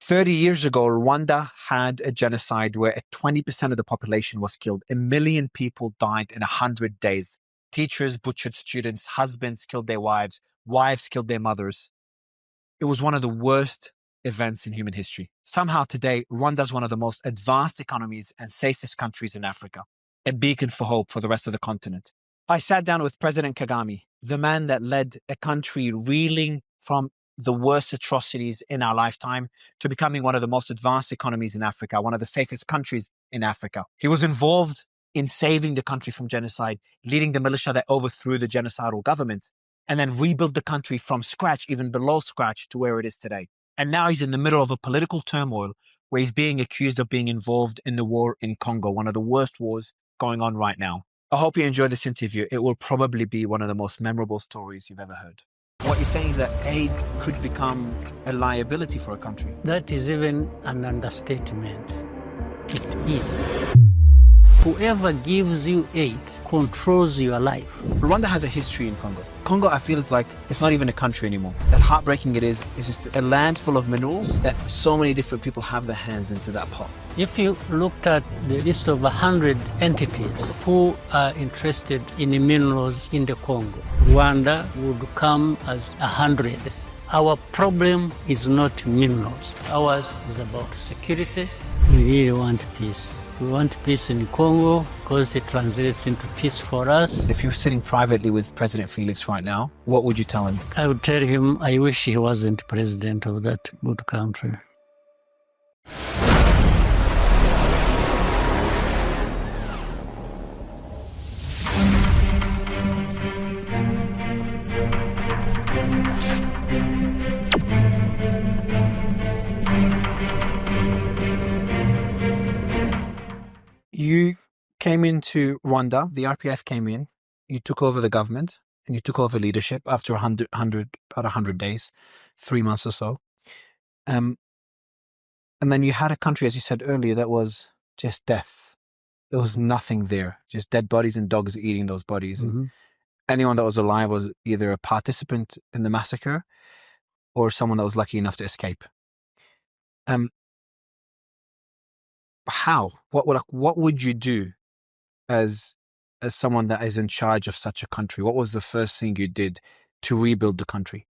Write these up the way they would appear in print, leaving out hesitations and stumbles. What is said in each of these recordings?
30 years ago, Rwanda had a genocide where 20% of the population was killed. 1 million people died in 100 days. Teachers butchered students, husbands killed their wives, wives killed their mothers. It was one of the worst events in human history. Somehow today, Rwanda is one of the most advanced economies and safest countries in Africa, a beacon for hope for the rest of the continent. I sat down with President Kagame, the man that led a country reeling from the worst atrocities in our lifetime to becoming one of the most advanced economies in Africa, one of the safest countries in Africa. He was involved in saving the country from genocide, leading the militia that overthrew the genocidal government, and then rebuilt the country from scratch, even below scratch, to where it is today. And now he's in the middle of a political turmoil where he's being accused of being involved in the war in Congo, one of the worst wars going on right now. I hope you enjoyed this interview. It will probably be one of the most memorable stories you've ever heard. What you're saying is that aid could become a liability for a country. That is even an understatement. It is. Whoever gives you aid controls your life. Rwanda has a history in Congo. Congo, I feel, is like, it's not even a country anymore. As heartbreaking it is, it's just a land full of minerals that so many different people have their hands into that pot. If you looked at the list of 100 entities who are interested in the minerals in the Congo, Rwanda would come as 100th. Our problem is not minerals. Ours is about security. We really want peace. We want peace in Congo because it translates into peace for us. If you're sitting privately with President Felix right now, what would you tell him? I would tell him I wish he wasn't president of that good country. You came into Rwanda, the RPF came in, you took over the government, and you took over leadership after about 100 days, 3 months or so. And then you had a country, as you said earlier, that was just death. There was nothing there, just dead bodies and dogs eating those bodies. Mm-hmm. And anyone that was alive was either a participant in the massacre or someone that was lucky enough to escape. How? What would you do as someone that is in charge of such a country? What was the first thing you did to rebuild the country?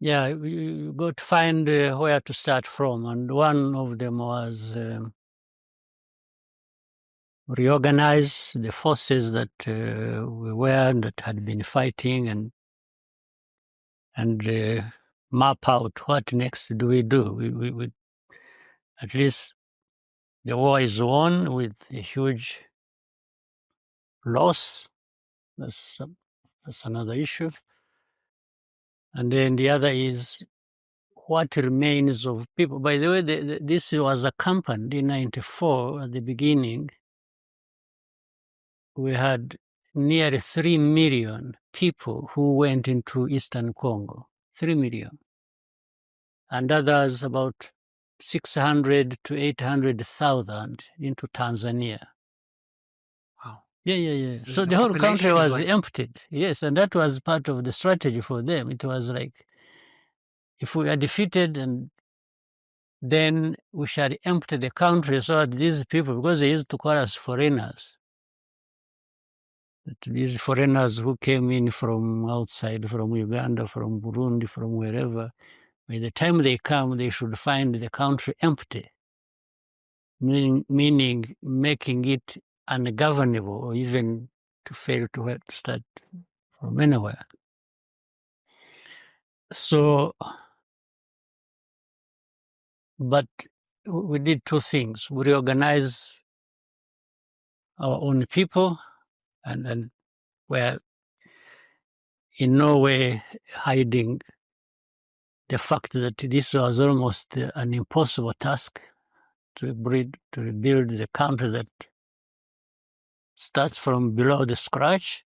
Yeah, you got to find where to start from, and one of them was reorganize the forces that that had been fighting, and map out what next do we do. We at least the war is won with a huge loss. That's another issue. And then the other is what remains of people. By the way, this was accompanied in 94 at the beginning. We had nearly 3 million people who went into Eastern Congo, 3 million. And others about 600 to 800,000 into Tanzania. Wow. Yeah. So the whole country was emptied. Yes, and that was part of the strategy for them. It was like, if we are defeated, and then we shall empty the country so that these people, because they used to call us foreigners, that these foreigners who came in from outside, from Uganda, from Burundi, from wherever, by the time they come, they should find the country empty, meaning making it ungovernable, or even to fail to start from anywhere. So, but we did two things. We reorganized our own people, and we're in no way hiding the fact that this was almost an impossible task to rebuild the country that starts from below the scratch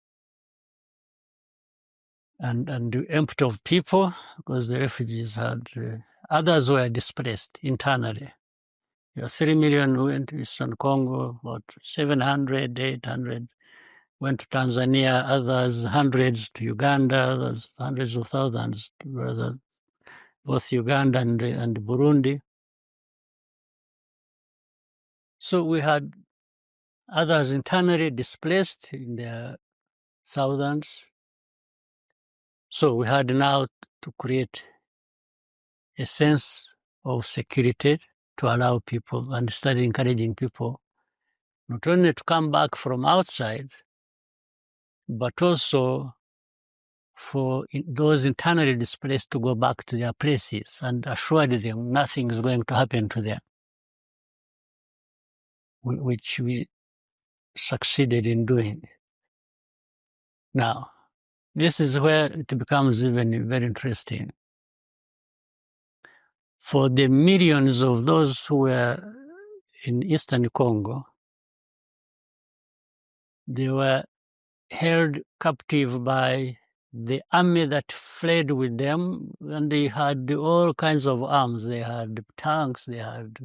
and empty of people, because the refugees had, others were displaced internally. 3 million went to Eastern Congo, about 700, 800 went to Tanzania, others hundreds to Uganda, others hundreds of thousands to both Uganda and Burundi. So we had others internally displaced in their thousands. So we had now to create a sense of security to allow people and start encouraging people not only to come back from outside, but also for those internally displaced to go back to their places and assured them nothing is going to happen to them, which we succeeded in doing. Now, this is where it becomes even very interesting. For the millions of those who were in Eastern Congo, they were held captive by the army that fled with them, and they had all kinds of arms. They had tanks, they had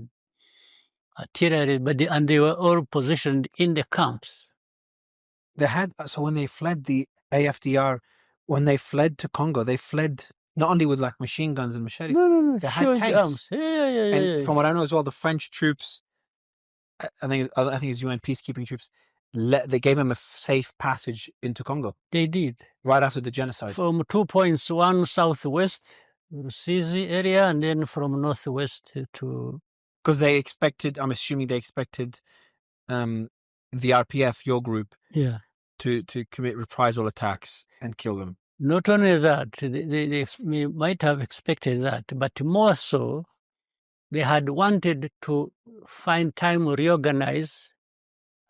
artillery, and they were all positioned in the camps. They had, so when they fled the AFDR, when they fled to Congo, they fled not only with like machine guns and machetes, No, they had huge tanks. arms. Yeah. And from what I know as well, the French troops, I think it's UN peacekeeping troops, they gave them a safe passage into Congo. They did. Right after the genocide. From 2 points, one southwest, Rusizi area, and then from northwest to... Because they expected, I'm assuming they expected the RPF, your group, to commit reprisal attacks and kill them. Not only that, they might have expected that, but more so, they had wanted to find time to reorganize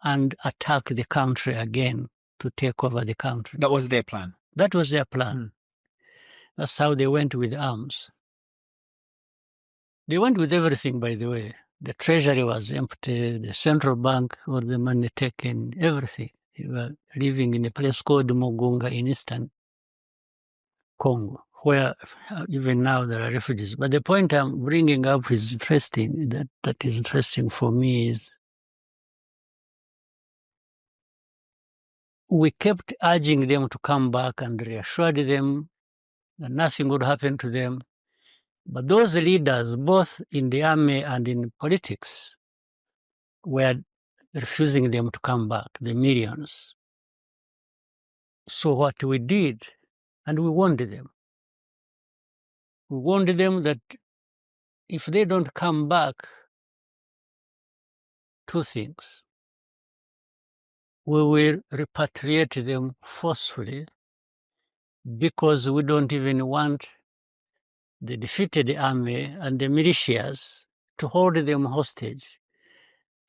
and attack the country again, to take over the country. That was their plan? That was their plan. That's how they went with arms. They went with everything, by the way. The treasury was empty, the central bank, all the money taken, everything. They were living in a place called Mugunga in Eastern Congo, where even now there are refugees. But the point I'm bringing up is interesting, that is interesting for me, is we kept urging them to come back and reassured them that nothing would happen to them. But those leaders, both in the army and in politics, were refusing them to come back, the millions. So what we did, and we warned them. We warned them that if they don't come back, two things. We will repatriate them forcefully, because we don't even want the defeated army and the militias to hold them hostage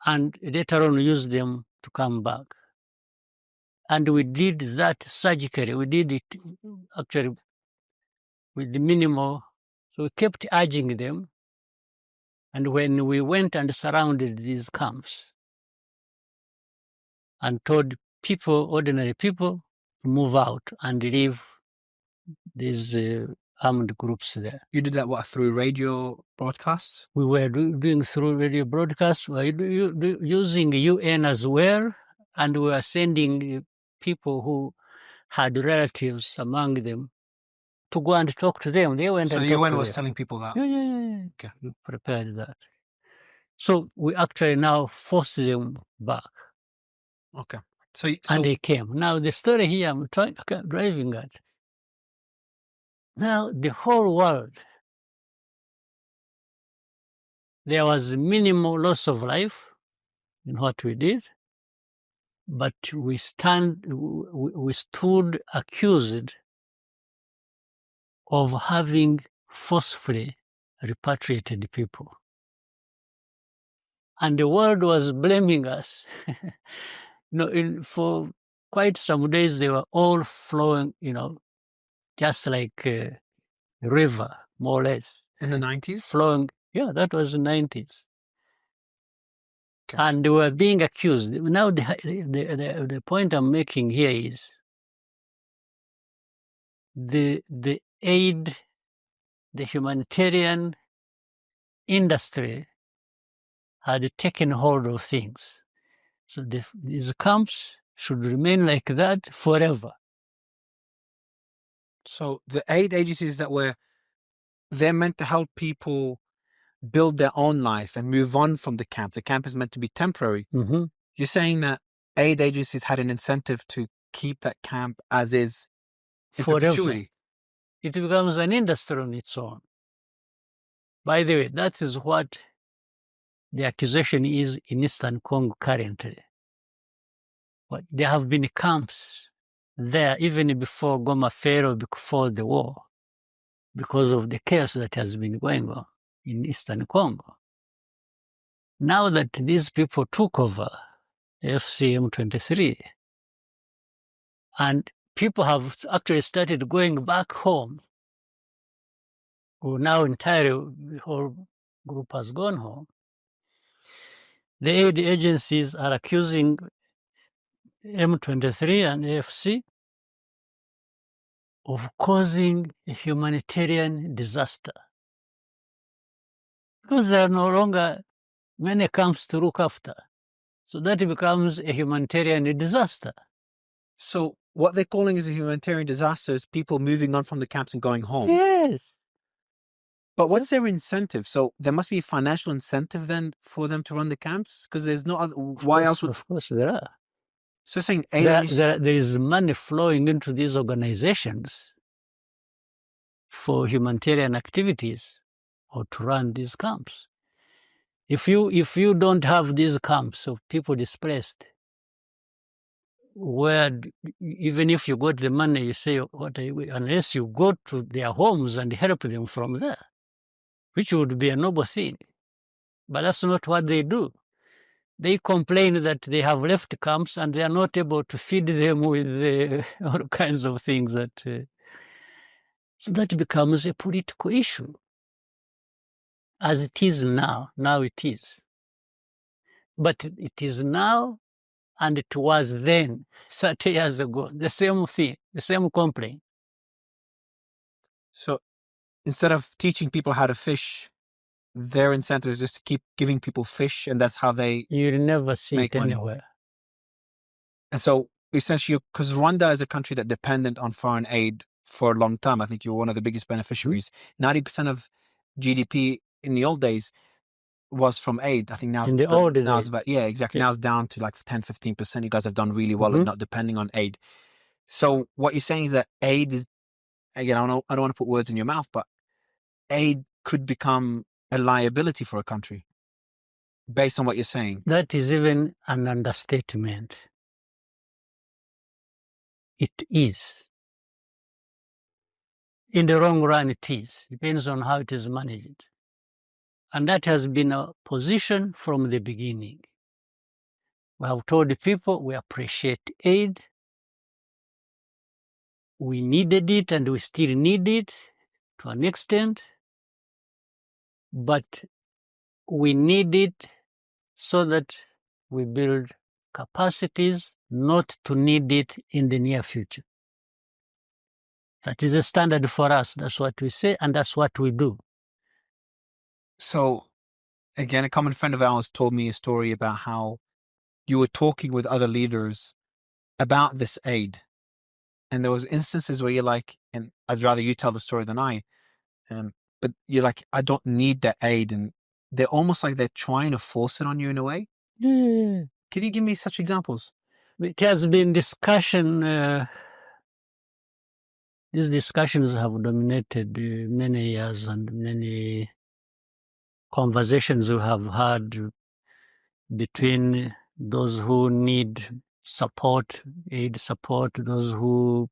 and later on use them to come back. And we did that surgically. We did it actually with the minimal. So we kept urging them. And when we went and surrounded these camps and told people, ordinary people, to move out and leave these armed groups there. You did that, what, through radio broadcasts? We were doing through radio broadcasts. We were using UN as well, and we were sending people who had relatives among them to go and talk to them. They went so and the talked UN to was them. telling people that? Yeah. Okay. We prepared that. So we actually now forced them back. Okay. And they came. Now the story here I'm driving at. Now the whole world, there was minimal loss of life in what we did, but we stood accused of having forcefully repatriated people. And the world was blaming us. For quite some days, they were all flowing, just like a river, more or less. In the 90s? Flowing, yeah, that was the 90s. Okay. And they were being accused. Now, the point I'm making here is the aid, the humanitarian industry had taken hold of things. So these camps should remain like that forever. So the aid agencies that were they're meant to help people build their own life and move on from the camp. The camp is meant to be temporary. Mm-hmm. You're saying that aid agencies had an incentive to keep that camp as is in perpetuity. It becomes an industry on its own. By the way, that is what the accusation is in Eastern Congo currently. But there have been camps there even before Goma fell or before the war, because of the chaos that has been going on in Eastern Congo. Now that these people took over FCM 23, and people have actually started going back home, who now entirely, the whole group has gone home, the aid agencies are accusing M23 and AFC of causing a humanitarian disaster, because there are no longer many camps to look after. So that becomes a humanitarian disaster. So what they're calling is a humanitarian disaster is people moving on from the camps and going home. Yes. But what's their incentive? So there must be a financial incentive then for them to run the camps? Because there's no other... Why else would... Of course there are. So saying there is money flowing into these organizations for humanitarian activities or to run these camps. If you don't have these camps of people displaced, where even if you got the money, you say, unless you go to their homes and help them from there, which would be a noble thing. But that's not what they do. They complain that they have left camps and they are not able to feed them with all kinds of things. So that becomes a political issue. As it is now it is. But it is now, and it was then, 30 years ago, the same thing, the same complaint. So instead of teaching people how to fish, their incentive is just to keep giving people fish, and that's how they... You'll never see make it money anywhere. And so essentially, because Rwanda is a country that dependent on foreign aid for a long time. I think you're one of the biggest beneficiaries. 90% of GDP in the old days was from aid. I think now In the old now days. it's about, yeah, exactly. Yeah. Now it's down to like 10-15%. You guys have done really well at not depending on aid. So what you're saying is that aid is, again, I don't want to put words in your mouth, but aid could become a liability for a country based on what you're saying. That is even an understatement. It is. In the long run, it is. Depends on how it is managed. And that has been a position from the beginning. We have told the people we appreciate aid. We needed it and we still need it to an extent. But we need it so that we build capacities, not to need it in the near future. That is a standard for us. That's what we say, and that's what we do. So, again, a common friend of ours told me a story about how you were talking with other leaders about this aid. And there was instances where you're like, and I'd rather you tell the story than I, but you're like, I don't need that aid. And they're almost like they're trying to force it on you in a way. Yeah. Can you give me such examples? It has been discussion. These discussions have dominated many years, and many conversations we have had between those who need support, aid support, those who...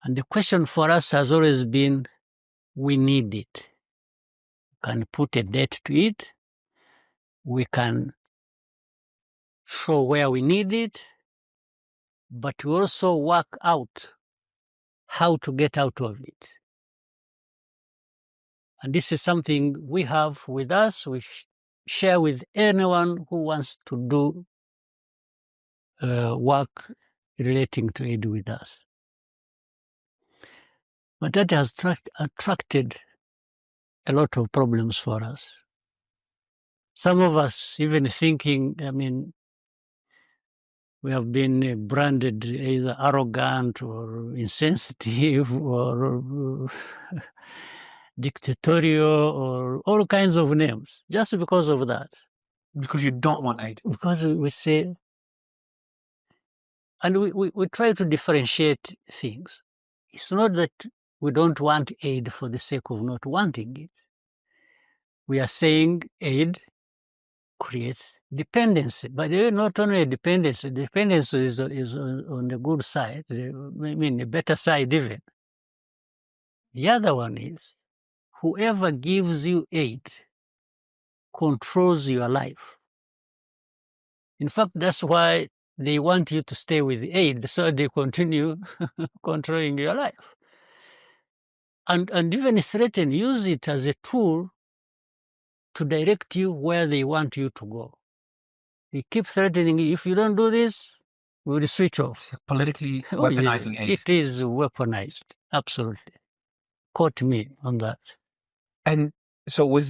And the question for us has always been, we need it. We can put a date to it. We can show where we need it, but we also work out how to get out of it. And this is something we have with us. We share with anyone who wants to do work relating to aid with us. But that has attracted a lot of problems for us. Some of us even thinking, we have been branded either arrogant or insensitive or dictatorial or all kinds of names, just because of that. Because you don't want aid. Because we say, and we try to differentiate things. It's not that we don't want aid for the sake of not wanting it. We are saying aid creates dependency. But not only dependency is on the good side, I mean, the better side even. The other one is whoever gives you aid controls your life. In fact, that's why they want you to stay with aid, so they continue controlling your life. And even threaten, use it as a tool to direct you where they want you to go. They keep threatening you, if you don't do this, we will switch off. It's politically weaponizing aid. It is weaponized, absolutely. Quote me on that. And so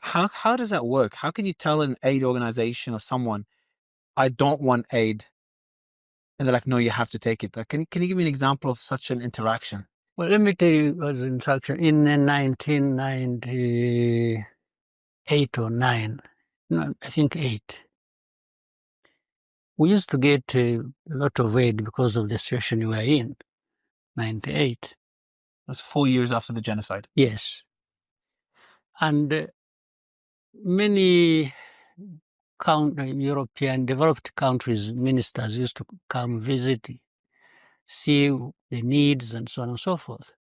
how does that work? How can you tell an aid organization or someone, I don't want aid, and they're like, no, you have to take it? Like, can you give me an example of such an interaction? Well, let me tell you as an interaction. In 1998 or 9, no, I think 8, we used to get a lot of aid because of the situation we were in, 98. That's 4 years after the genocide. Yes. And many European developed countries' ministers used to come visit, see the needs and so on and so forth.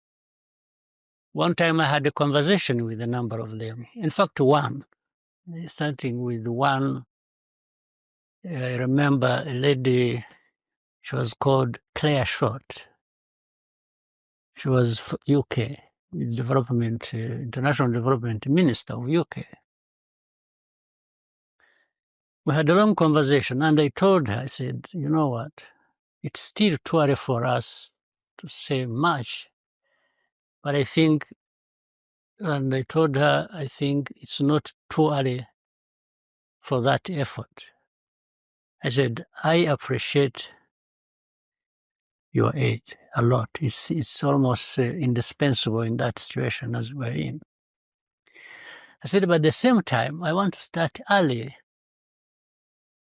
One time I had a conversation with a number of them. In fact, one, starting with one, I remember a lady, she was called Claire Short. She was UK, International Development Minister of UK. We had a long conversation, and I told her, I said, you know what, it's still too early for us to say much, but I think, and I told her, I think it's not too early for that effort. I said, I appreciate your aid a lot. It's almost indispensable in that situation as we're in. I said, but at the same time, I want to start early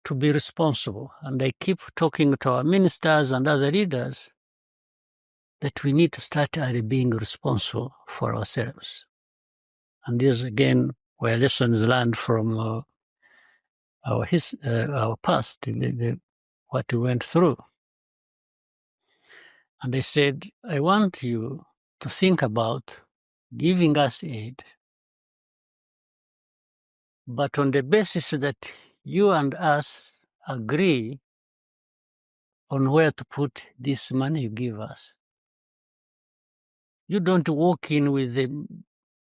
to be responsible. And I keep talking to our ministers and other leaders that we need to start early being responsible for ourselves. And these, again, were lessons learned from our past, what we went through. And I said, I want you to think about giving us aid, but on the basis that you and us agree on where to put this money you give us. You don't walk in with the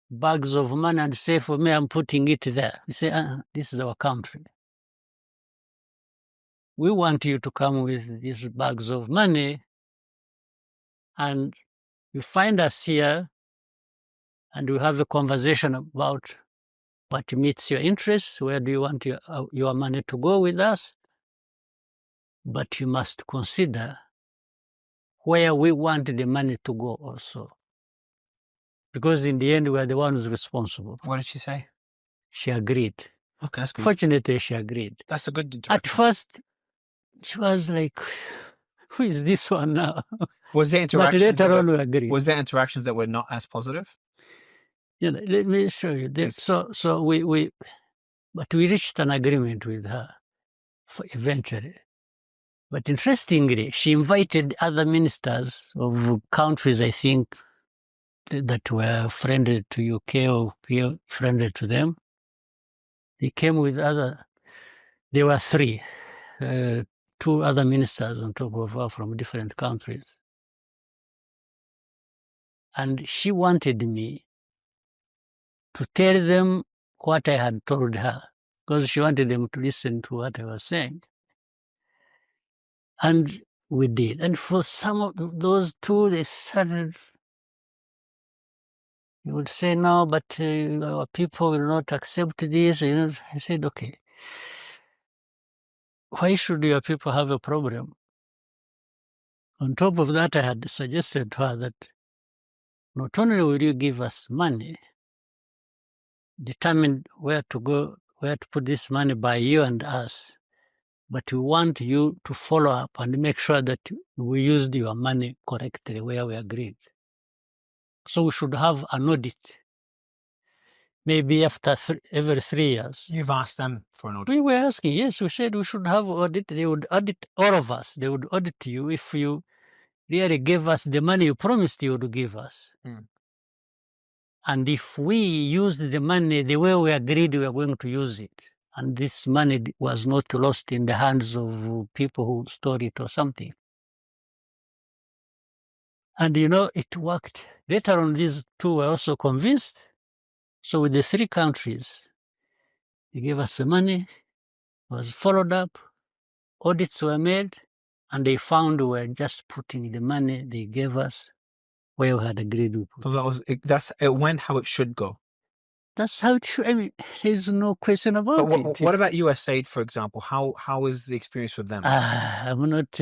bags of money and say, for me, I'm putting it there. You say, this is our country. We want you to come with these bags of money, and you find us here, and we have a conversation about what meets your interests, where do you want your money to go with us, but you must consider where we want the money to go also. Because in the end, we are the ones responsible. What did she say? She agreed. Okay, that's good. Fortunately, she agreed. That's a good interaction. At first, she was like, who is this one now? Was there interactions? But later on, we agreed. Was there interactions that were not as positive? Yeah, let me show you. So we reached an agreement with her eventually. But interestingly, she invited other ministers of countries, I think, that were friendly to UK or friendly to them. They came with there were 3, 2 other ministers on top of her from different countries. And she wanted me to tell them what I had told her, because she wanted them to listen to what I was saying. And we did. And for some of those 2, they started, you would say, no, but our people will not accept this. You know, I said, okay, why should your people have a problem? On top of that, I had suggested to her that not only will you give us money, determine where to go, where to put this money by you and us, but we want you to follow up and make sure that we used your money correctly where we agreed. So we should have an audit, maybe after every 3 years. You've asked them for an audit? We were asking, yes, we said we should have audit. They would audit all of us. They would audit you if you really gave us the money you promised you would give us. And if we use the money the way we agreed we are going to use it, and this money was not lost in the hands of people who stole it or something. And it worked. Later on, these two were also convinced. So with the 3 countries, they gave us the money, was followed up, audits were made, and they found we were just putting the money they gave us where we had agreed with. So it went how it should go. That's how it should. I mean, there's no question about it. What about USAID, for example? How is the experience with them? I'm not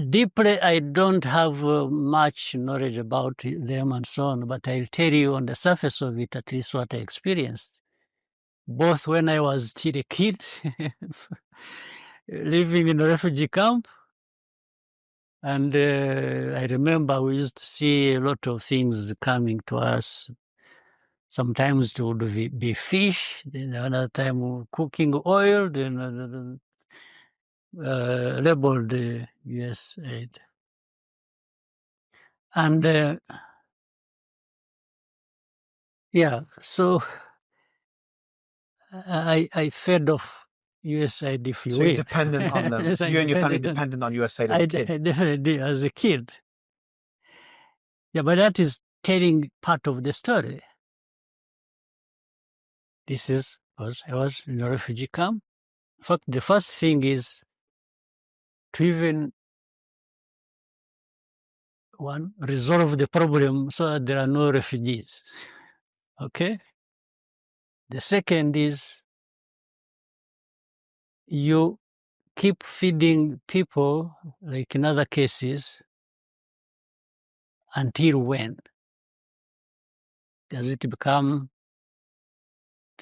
deeply. I don't have much knowledge about them and so on, but I'll tell you on the surface of it, at least what I experienced. Both when I was still a kid, living in a refugee camp, and I remember we used to see a lot of things coming to us. Sometimes it would be fish, then another time cooking oil, then labeled USAID. And yeah, so I fed off USAID, if you will. So you're dependent on them. Yes, you and your family dependent on USAID as a kid. I definitely did as a kid. Yeah, but that is telling part of the story. I was in a refugee camp. In fact, the first thing is to even resolve the problem so that there are no refugees. Okay? The second is you keep feeding people, like in other cases, until when? Does it become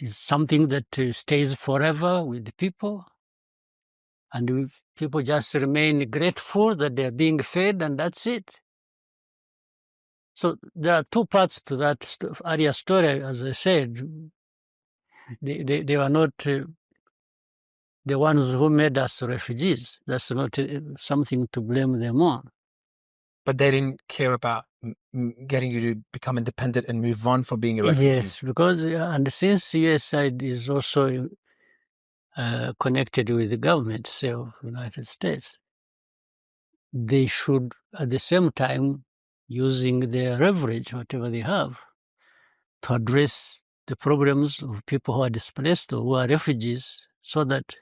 something that stays forever with the people? And if people just remain grateful that they're being fed and that's it? So there are 2 parts to that area story, as I said. They were not the ones who made us refugees. That's not something to blame them on. But they didn't care about getting you to become independent and move on from being a refugee. Yes, because and since USAID is also connected with the government, say, of the United States, they should, at the same time, using their leverage, whatever they have, to address the problems of people who are displaced or who are refugees, so that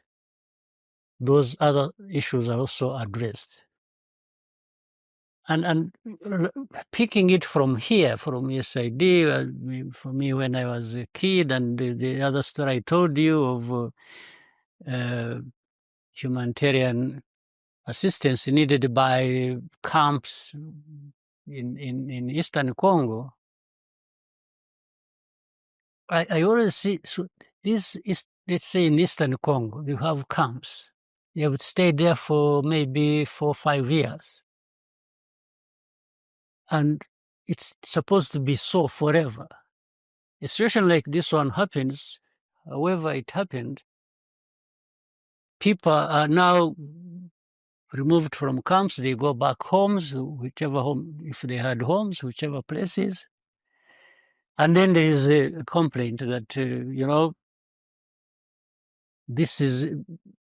those other issues are also addressed. And picking it from here, from USAID, for me when I was a kid, and the other story I told you of humanitarian assistance needed by camps in Eastern Congo, I always see, so this is, let's say in Eastern Congo, you have camps. You would stay there for maybe 4 or 5 years. And it's supposed to be so forever. A situation like this one happens, however it happened, people are now removed from camps, they go back homes, whichever home, if they had homes, whichever places. And then there is a complaint that, this is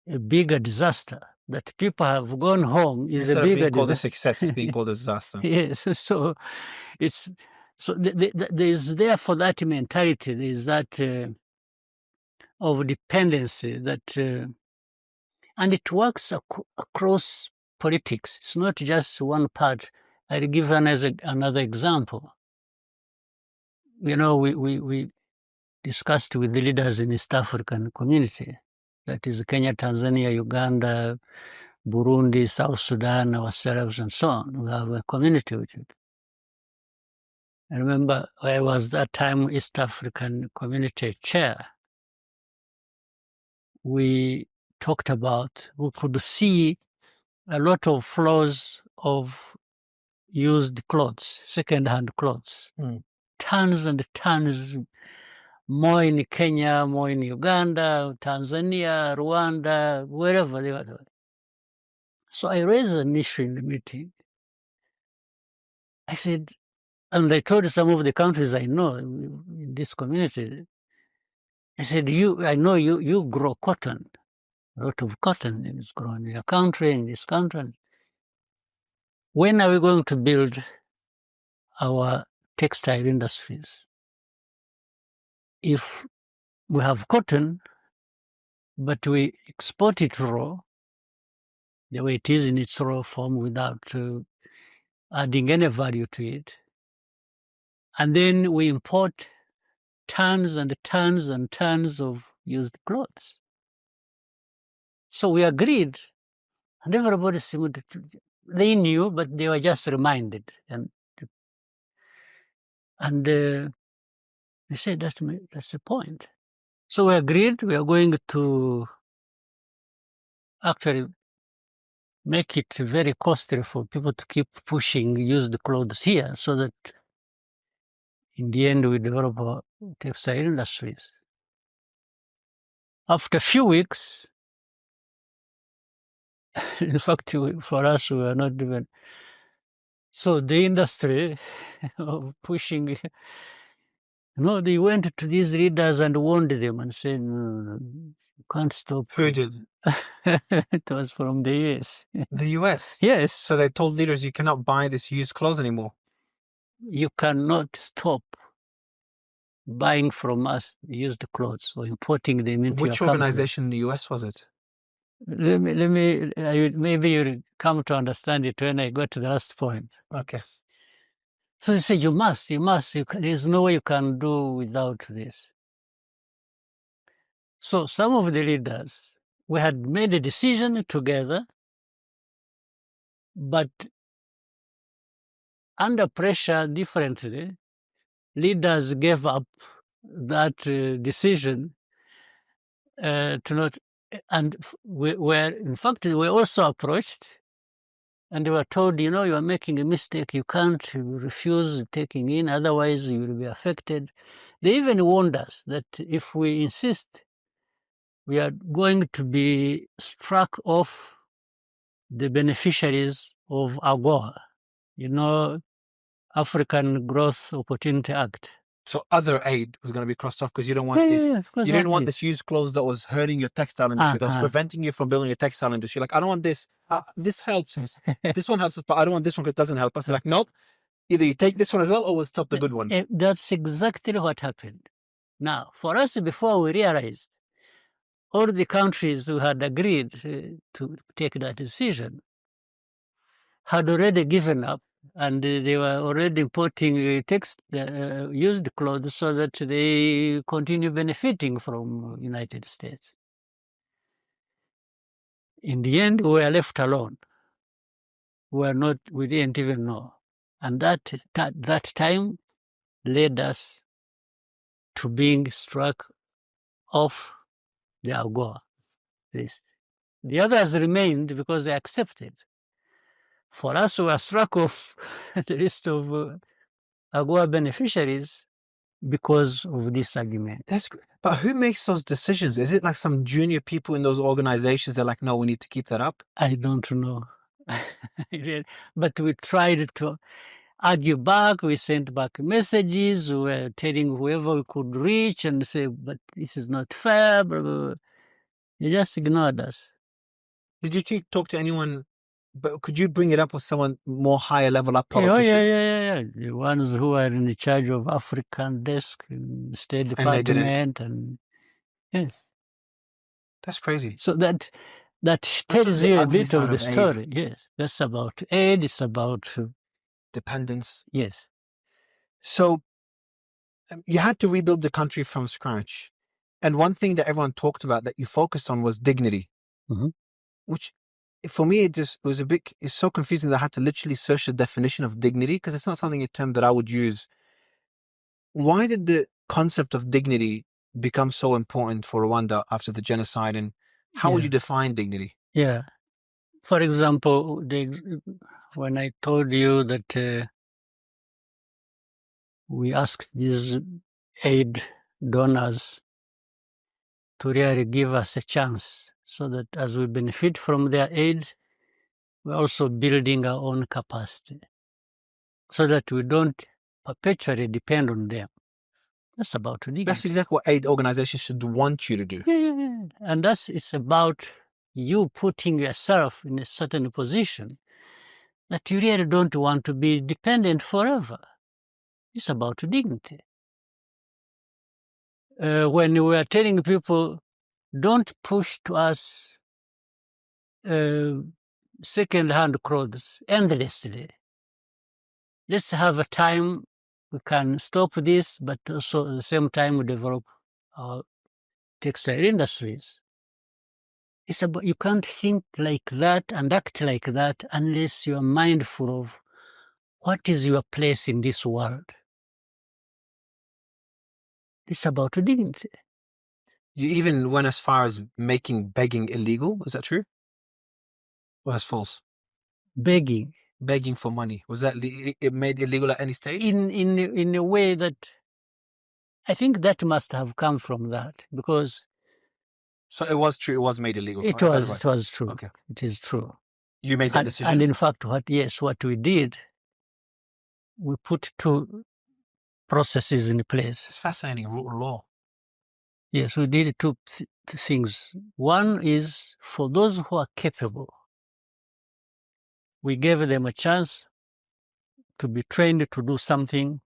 a bigger disaster. That people have gone home is Instead a bigger of being called disaster. a success, it's being called a disaster. Yes, so there's therefore that mentality, there's that of dependency that, and it works across politics. It's not just one part. I'll give another example. We discussed with the leaders in the East African community, that is Kenya, Tanzania, Uganda, Burundi, South Sudan, ourselves, and so on. We have a community with it. I remember I was that time East African Community Chair. We talked about, we could see a lot of flows of used clothes, second-hand clothes, tons and tons, more in Kenya, more in Uganda, Tanzania, Rwanda, wherever they were. So I raised an issue in the meeting. I said, and I told some of the countries I know in this community, I said, I know you grow cotton, a lot of cotton is grown in your country, in this country. When are we going to build our textile industries? If we have cotton, but we export it raw, the way it is in its raw form without adding any value to it, and then we import tons and tons and tons of used clothes. So we agreed, and everybody seemed to, they knew, but they were just reminded. And they said, that's the point. So we agreed we are going to actually make it very costly for people to keep pushing used clothes here so that in the end we develop our textile industries. After a few weeks, in fact, for us, we were not even. So the industry of pushing, they went to these leaders and warned them and said, no, you can't stop. Who did? It was from the US. The US? Yes. So they told leaders, you cannot buy this used clothes anymore. You cannot stop buying from us used clothes or importing them into Which your organization in the US was it? Maybe you'll come to understand it when I go to the last point. Okay. So they say, you must, there's no way you can do without this. So some of the leaders, we had made a decision together, but under pressure differently, leaders gave up that decision to not, and we were, in fact, we were also approached and they were told, you are making a mistake, you can't refuse taking in, otherwise you will be affected. They even warned us that if we insist, we are going to be struck off the beneficiaries of AGOA, African Growth Opportunity Act. So other aid was going to be crossed off because you don't want this. You didn't want this used clothes that was hurting your textile industry, that was preventing you from building a textile industry. Like, I don't want this. This helps us. This one helps us, but I don't want this one because it doesn't help us. They're like, nope. Either you take this one as well or we'll stop the good one. That's exactly what happened. Now, for us, before we realized, all the countries who had agreed to take that decision had already given up, and they were already importing used clothes so that they continue benefiting from United States. In the end, we were left alone. We didn't even know. And that time led us to being struck off the AGOA list. The others remained because they accepted. For us, we were struck off the list of AGOA beneficiaries because of this argument. But who makes those decisions? Is it like some junior people in those organizations that are like, no, we need to keep that up? I don't know. But we tried to argue back. We sent back messages. We were telling whoever we could reach and say, but this is not fair. Blah, blah, blah. They just ignored us. Did you talk to anyone? But could you bring it up with someone more higher level up, politicians? Yeah. The ones who are in charge of African desk, in State Department, and yes. That's crazy. So that tells you a bit of the story. Yes, that's about aid. It's about dependence. Yes. So you had to rebuild the country from scratch, and one thing that everyone talked about that you focused on was dignity, which. For me, it's so confusing that I had to literally search the definition of dignity because it's not something, a term that I would use Why did the concept of dignity become so important for Rwanda after the genocide, and how would you define dignity? Yeah. For example, when I told you that we asked these aid donors to really give us a chance so that as we benefit from their aid, we're also building our own capacity so that we don't perpetually depend on them. That's about dignity. That's exactly what aid organizations should want you to do. Yeah. And it's about you putting yourself in a certain position that you really don't want to be dependent forever. It's about dignity. When we are telling people, don't push to us second-hand clothes endlessly. Let's have a time we can stop this, but also at the same time we develop our textile industries. It's about, you can't think like that and act like that unless you are mindful of what is your place in this world. It's about dignity. You even went as far as making begging illegal. Is that true? Or that's false? Begging for money, was that it made illegal at any stage? In a way that I think that must have come from that, because so it was true. It was made illegal. it was true. Okay, it is true. You made that decision, and in fact, what we did, we put two processes in place. It's fascinating. Rule of law. Yes, we did two things. One is for those who are capable, we gave them a chance to be trained to do something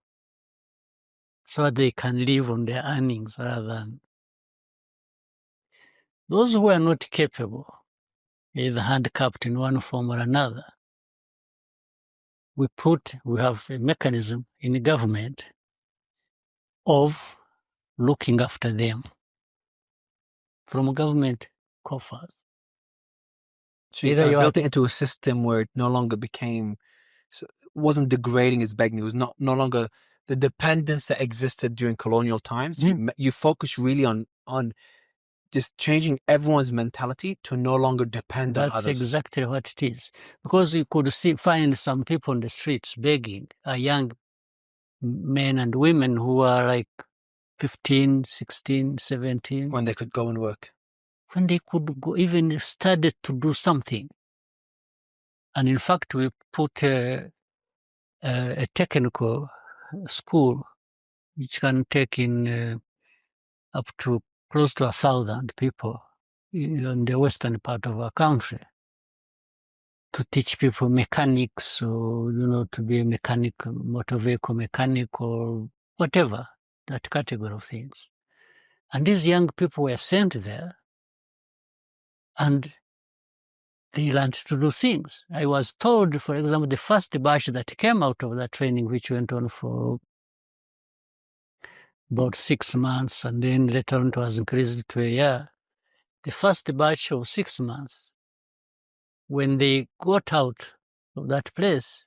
so that they can live on their earnings rather than those who are not capable, either handicapped in one form or another. We have a mechanism in the government of looking after them from government coffers. So you kind of built it into a system where it no longer wasn't degrading as begging. It was no longer the dependence that existed during colonial times. You focus really on just changing everyone's mentality to no longer depend on others. That's exactly what it is. Because you could find some people on the streets begging, young men and women who are like 15, 16, 17. When they could go and work. When they could go, even started to do something. And in fact, we put a technical school which can take in up to close to 1,000 people in the western part of our country to teach people mechanics, or to be a mechanic, motor vehicle mechanic, or whatever, that category of things. And these young people were sent there, and they learned to do things. I was told, for example, the first batch that came out of that training, which went on for about 6 months, and then later on it was increased to a year. The first batch of 6 months, when they got out of that place,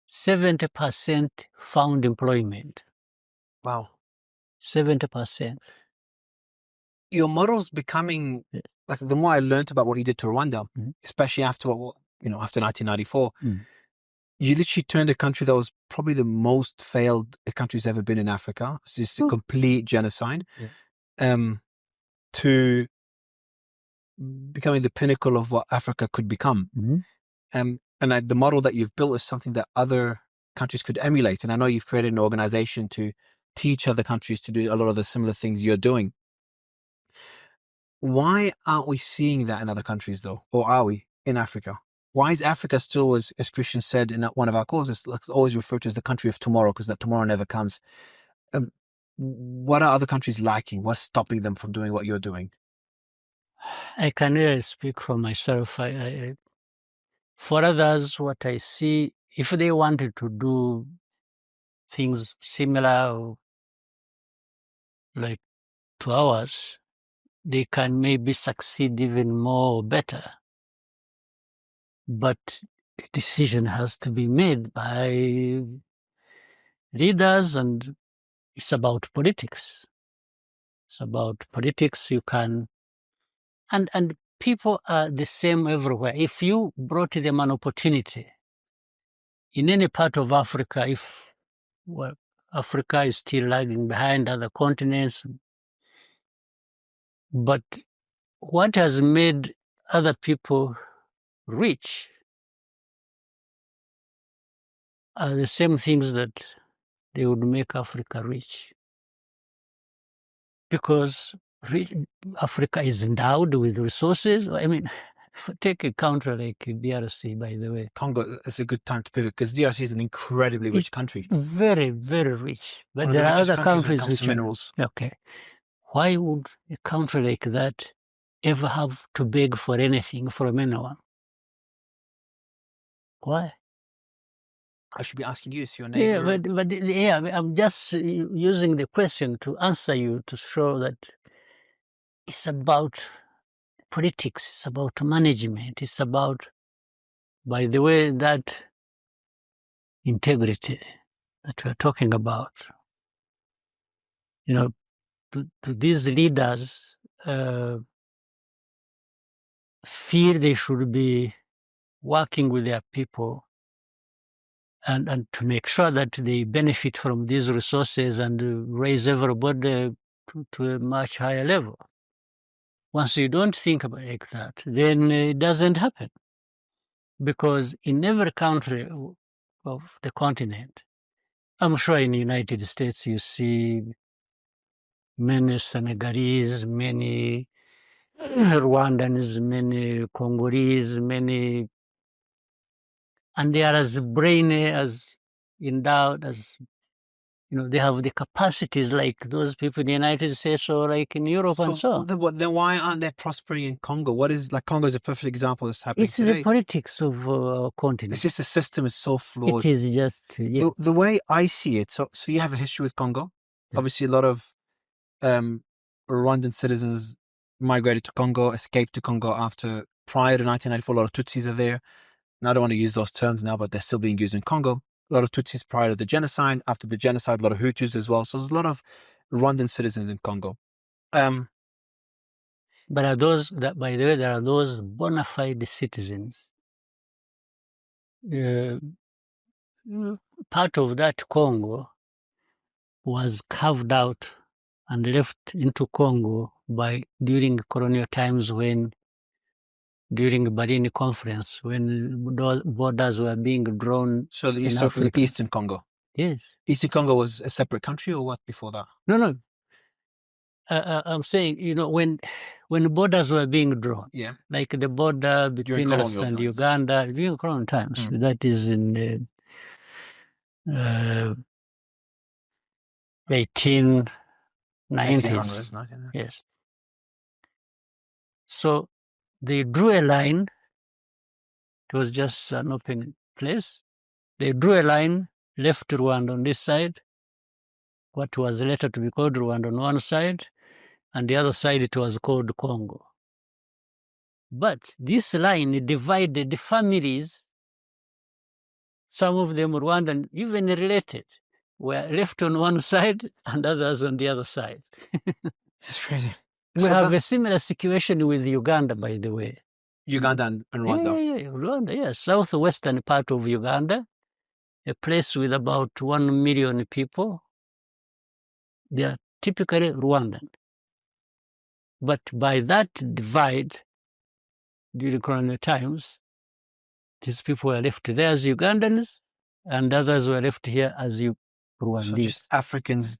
70% found employment. Wow. 70%. Your model's becoming, like, the more I learned about what you did to Rwanda, especially after after 1994, you literally turned a country that was probably the most failed a country's ever been in Africa. It's just a complete genocide, to becoming the pinnacle of what Africa could become. And the model that you've built is something that other countries could emulate. And I know you've created an organization to teach other countries to do a lot of the similar things you're doing. Why aren't we seeing that in other countries, though? Or are we in Africa? Why is Africa still, as Christian said in one of our calls, it's always referred to as the country of tomorrow, because that tomorrow never comes? What are other countries lacking? What's stopping them from doing what you're doing? I can really speak for myself. For others, what I see, if they wanted to do things similar or like to ours, they can maybe succeed even more or better. But a decision has to be made by leaders and it's about politics. It's about politics. You can, and people are the same everywhere. If you brought them an opportunity in any part of Africa, if Africa is still lagging behind other continents, but what has made other people rich are the same things that they would make Africa rich. Because Africa is endowed with resources. I mean, take a country like DRC, by the way. Congo is a good time to pivot because DRC is an incredibly rich country. Very, very rich. But One of there the are richest other countries when it countries comes which to minerals. Okay. Why would a country like that ever have to beg for anything from anyone? Why? I should be asking you, so your neighbor. Yeah, I'm just using the question to answer you to show that it's about politics, it's about management, it's about, by the way, that integrity that we're talking about. You know, to these leaders feel they should be working with their people and to make sure that they benefit from these resources and raise everybody to a much higher level. Once you don't think about it like that, then it doesn't happen. Because in every country of the continent, I'm sure in the United States you see many Senegalese, many Rwandans, many Congolese, many, and they are as brainy, as endowed, as, you know, they have the capacities like those people in the United States or like in Europe and so on. Then why aren't they prospering in Congo? What is, like, Congo is a perfect example of this happening It's today. the politics of our continent. It's just the system is so flawed. It is just, yeah. The way I see it, so you have a history with Congo. Yeah. Obviously, a lot of Rwandan citizens migrated to Congo, escaped to Congo prior to 1994. A lot of Tutsis are there. Now, I don't want to use those terms now, but they're still being used in Congo. A lot of Tutsis prior to the genocide. After the genocide, a lot of Hutus as well. So there's a lot of Rwandan citizens in Congo. But are those that, by the way, there are those bona fide citizens. Part of that Congo was carved out and left into Congo during colonial times, when during the Berlin Conference, when borders were being drawn. So in Africa. Eastern Congo. Yes. Eastern Congo was a separate country, or what before that? No. I'm saying, you know, when borders were being drawn, yeah, like the border between us and times. Uganda during colonial times, that is in the 1890s. Yes. So they drew a line. It was just an open place. They drew a line, left Rwanda on this side, what was later to be called Rwanda on one side, and the other side it was called Congo. But this line divided the families. Some of them Rwandan, even related, were left on one side and others on the other side. It's crazy. We have a similar situation with Uganda, by the way. Uganda and Rwanda. Yeah, Rwanda, yes. Southwestern part of Uganda, a place with about 1 million people. They are typically Rwandan. But by that divide, during colonial times, these people were left there as Ugandans, and others were left here as Rwandese. So just Africans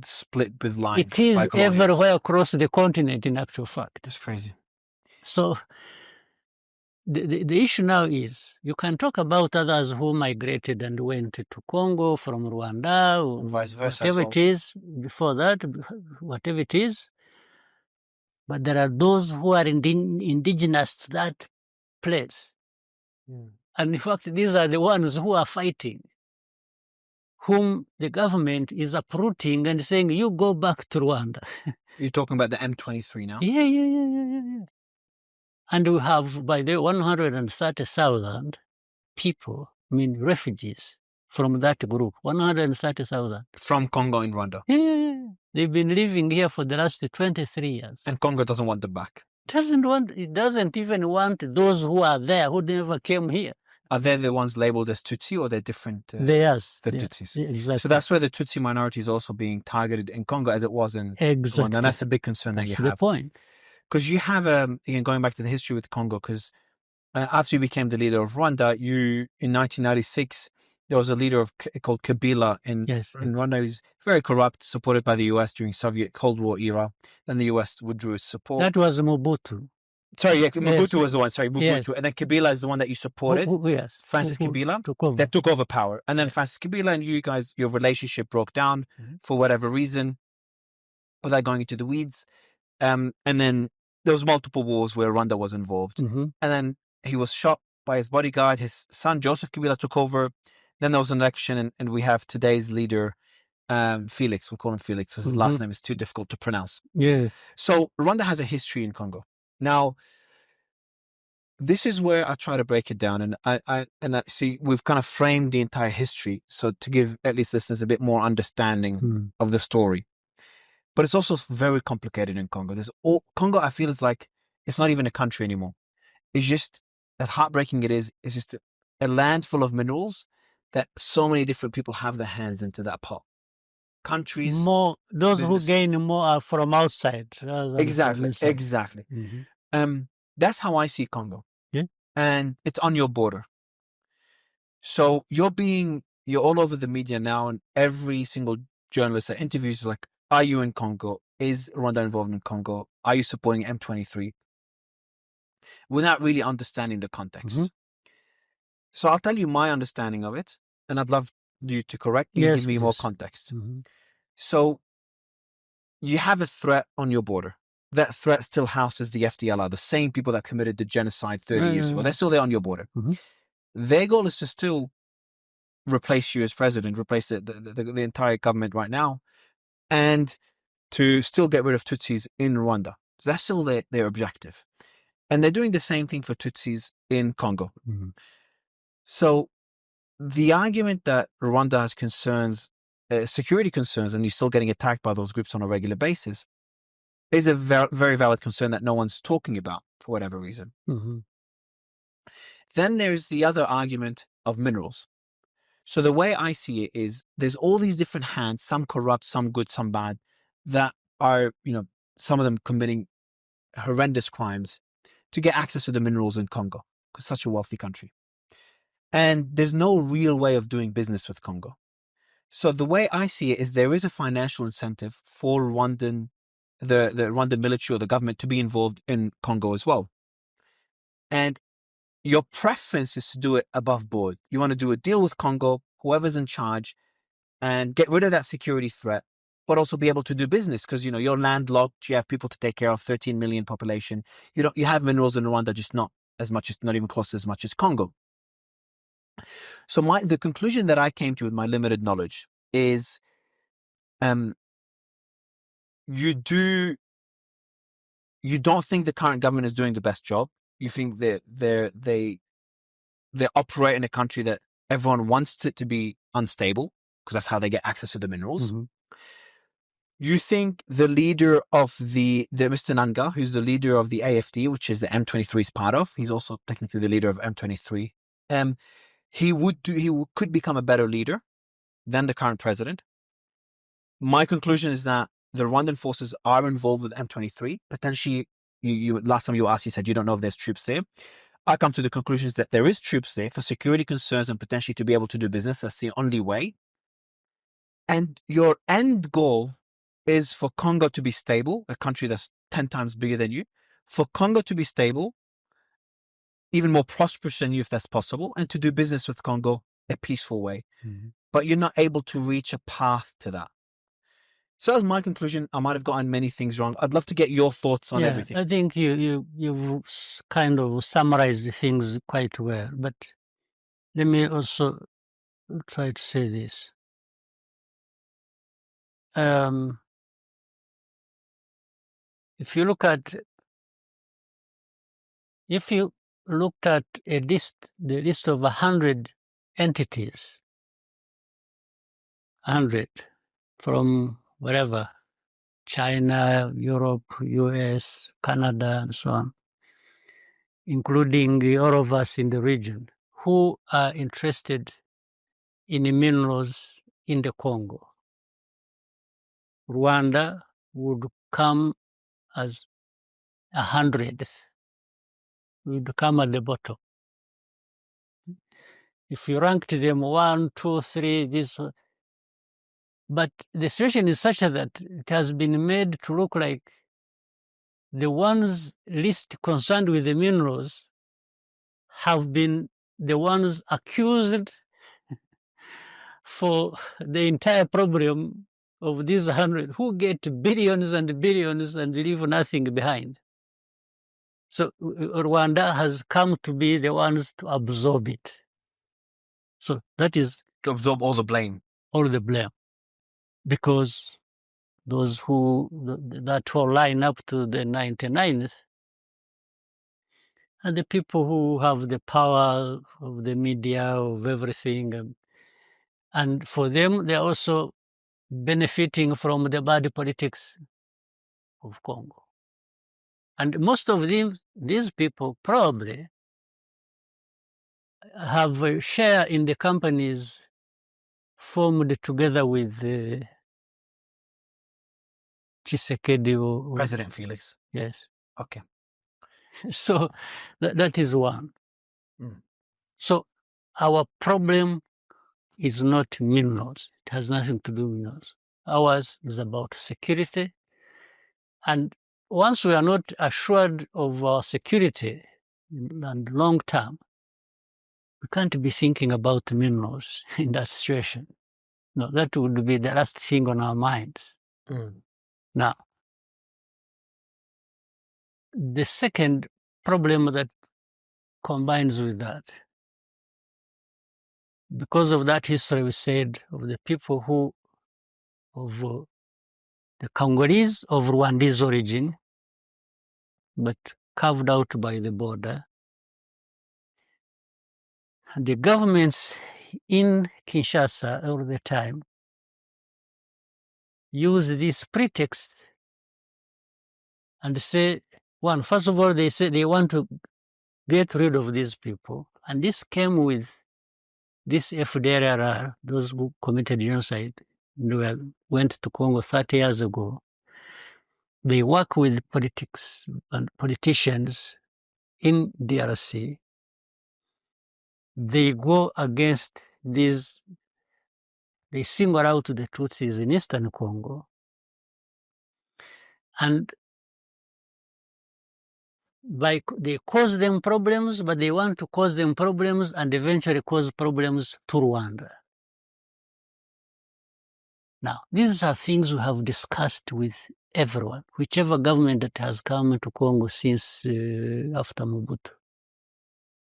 split with lines. It is everywhere across the continent, in actual fact. That's crazy. So the issue now is, you can talk about others who migrated and went to Congo from Rwanda, or vice versa, whatever it is, before that, whatever it is. But there are those who are indigenous to that place. And in fact, these are the ones who are fighting, whom the government is uprooting and saying, you go back to Rwanda. You're talking about the M23 now? Yeah. And we have, by the 130,000 people, refugees, from that group, 130,000. From Congo in Rwanda. Yeah. They've been living here for the last 23 years. And Congo doesn't want them back. It doesn't even want those who are there who never came here. Are they the ones labeled as Tutsi, or they're different? Yes. The Tutsis. Exactly. So that's where the Tutsi minority is also being targeted in Congo, as it was in Rwanda. And that's a big concern that you have. That's the point. Because you have, again, going back to the history with Congo, because after you became the leader of Rwanda, in 1996, there was a leader called Kabila in Rwanda. He was very corrupt, supported by the US during Soviet Cold War era. Then the US withdrew its support. That was Mobutu. Sorry, Mobutu was the one. Sorry, Mobutu. Yes. And then Kabila is the one that you supported. Yes. Francis Kabila. That took over power. And then Francis Kabila and you guys, your relationship broke down for whatever reason, without going into the weeds. And then there was multiple wars where Rwanda was involved. And then he was shot by his bodyguard. His son, Joseph Kabila, took over. Then there was an election, and we have today's leader, Felix. We'll call him Felix because his last name is too difficult to pronounce. Yes. So Rwanda has a history in Congo. Now, this is where I try to break it down, and I see we've kind of framed the entire history, so to give at least listeners a bit more understanding of the story. But it's also very complicated in Congo. Congo, I feel, is like it's not even a country anymore. It's just, as heartbreaking it is, it's just a land full of minerals that so many different people have their hands into that pot. Countries, those who gain more are from outside. Exactly. That's how I see Congo. Yeah. And it's on your border. So you're all over the media now, and every single journalist that interviews is like, are you in Congo? Is Rwanda involved in Congo? Are you supporting M23? Without really understanding the context. So I'll tell you my understanding of it, and I'd love you to correct me and give me more context. So you have a threat on your border. That threat still houses the FDLR, the same people that committed the genocide 30 years ago. They're still there on your border. Their goal is to still replace you as president, replace the entire government right now, and to still get rid of Tutsis in Rwanda. So that's still their objective. And they're doing the same thing for Tutsis in Congo. So the argument that Rwanda has concerns, security concerns, and you're still getting attacked by those groups on a regular basis, is a very valid concern that no one's talking about for whatever reason. Then there's the other argument of minerals. So the way I see it is there's all these different hands, some corrupt, some good, some bad, that are, some of them committing horrendous crimes to get access to the minerals in Congo, because it's such a wealthy country. And there's no real way of doing business with Congo. So the way I see it is there is a financial incentive for the Rwandan military or the government to be involved in Congo as well. And your preference is to do it above board. You want to do a deal with Congo, whoever's in charge, and get rid of that security threat, but also be able to do business because, you're landlocked. You have people to take care of, 13 million population. You have minerals in Rwanda, just not even close as much as Congo. So the conclusion that I came to with my limited knowledge is, you don't think the current government is doing the best job. You think that they operate in a country that everyone wants it to be unstable because that's how they get access to the minerals. You think the leader of the Mr. Nanga, who's the leader of the AFD, which is the M23 is part of, he's also technically the leader of M23. He could become a better leader than the current president. My conclusion is that the Rwandan forces are involved with M23. Potentially, you last time you asked, you said you don't know if there's troops there. I come to the conclusion that there is troops there for security concerns and potentially to be able to do business. That's the only way. And your end goal is for Congo to be stable, a country that's 10 times bigger than you, for Congo to be stable, even more prosperous than you if that's possible, and to do business with Congo a peaceful way. But you're not able to reach a path to that. So that's my conclusion. I might have gotten many things wrong. I'd love to get your thoughts on everything. I think you've kind of summarized things quite well. But let me also try to say this. If you looked at the list of 100 entities 100 from wherever, China, Europe, US, Canada, and so on, including all of us in the region who are interested in minerals in the Congo. Rwanda would come as 100th, would come at the bottom. If you ranked them 1, 2, 3, this, but the situation is such that it has been made to look like the ones least concerned with the minerals have been the ones accused for the entire problem of these 100 who get billions and billions and leave nothing behind. So Rwanda has come to be the ones to absorb it. So that is to absorb all the blame. All the blame. Because those who, that whole line up to the 99s, and the people who have the power of the media, of everything. And for them, they're also benefiting from the bad politics of Congo. And most of these people probably have a share in the companies formed together with Tshisekedi. President Felix. Yes. Okay. So that is one. Mm. So our problem is not minerals. It has nothing to do with minerals. Ours is about security. And once we are not assured of our security and long term, we can't be thinking about minerals in that situation. No, that would be the last thing on our minds. Mm. Now, the second problem that combines with that, because of that history we said of the people who, of the Congolese of Rwandese origin, but carved out by the border, the governments in Kinshasa all the time use this pretext and say, one, first of all, they say they want to get rid of these people. And this came with this FDLR, those who committed genocide, went to Congo 30 years ago. They work with politics and politicians in DRC. They go against these, they single out the Tutsis in Eastern Congo. And they cause them problems, but they want to cause them problems and eventually cause problems to Rwanda. Now, these are things we have discussed with everyone, whichever government that has come to Congo since after Mobutu.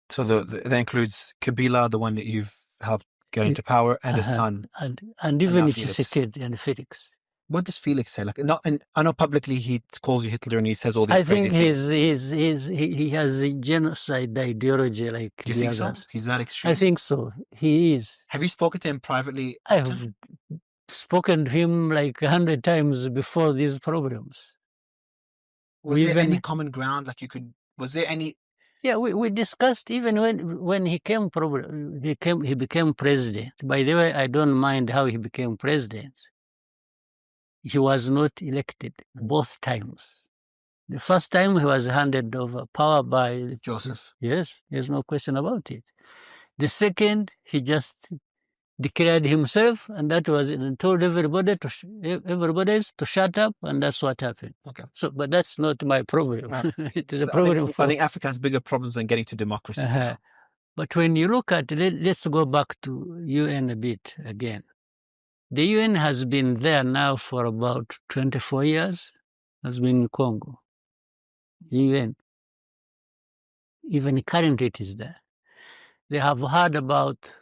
So that includes Kabila, the one that you've helped get into power, and his son. And even Tshisekedi and Felix. What does Felix say? Like, I know publicly he calls you Hitler and he says all these crazy things. I think he has a genocide ideology like Do you think so? He's that extreme? I think so. He is. Have you spoken to him privately? I have spoken to him like 100 times before these problems. Was there any common ground? Like was there any? Yeah, we discussed even when he became president. By the way, I don't mind how he became president. He was not elected both times. The first time he was handed over power by Joseph. Yes, there's no question about it. The second, he just declared himself, and that was it, and told everybody to shut up, and that's what happened. Okay. So, but that's not my problem. It is a problem I think Africa has bigger problems than getting to democracy. But when you look at it, let's go back to UN a bit again. The UN has been there now for about 24 years, has been in Congo. UN. Even currently it is there. They have had about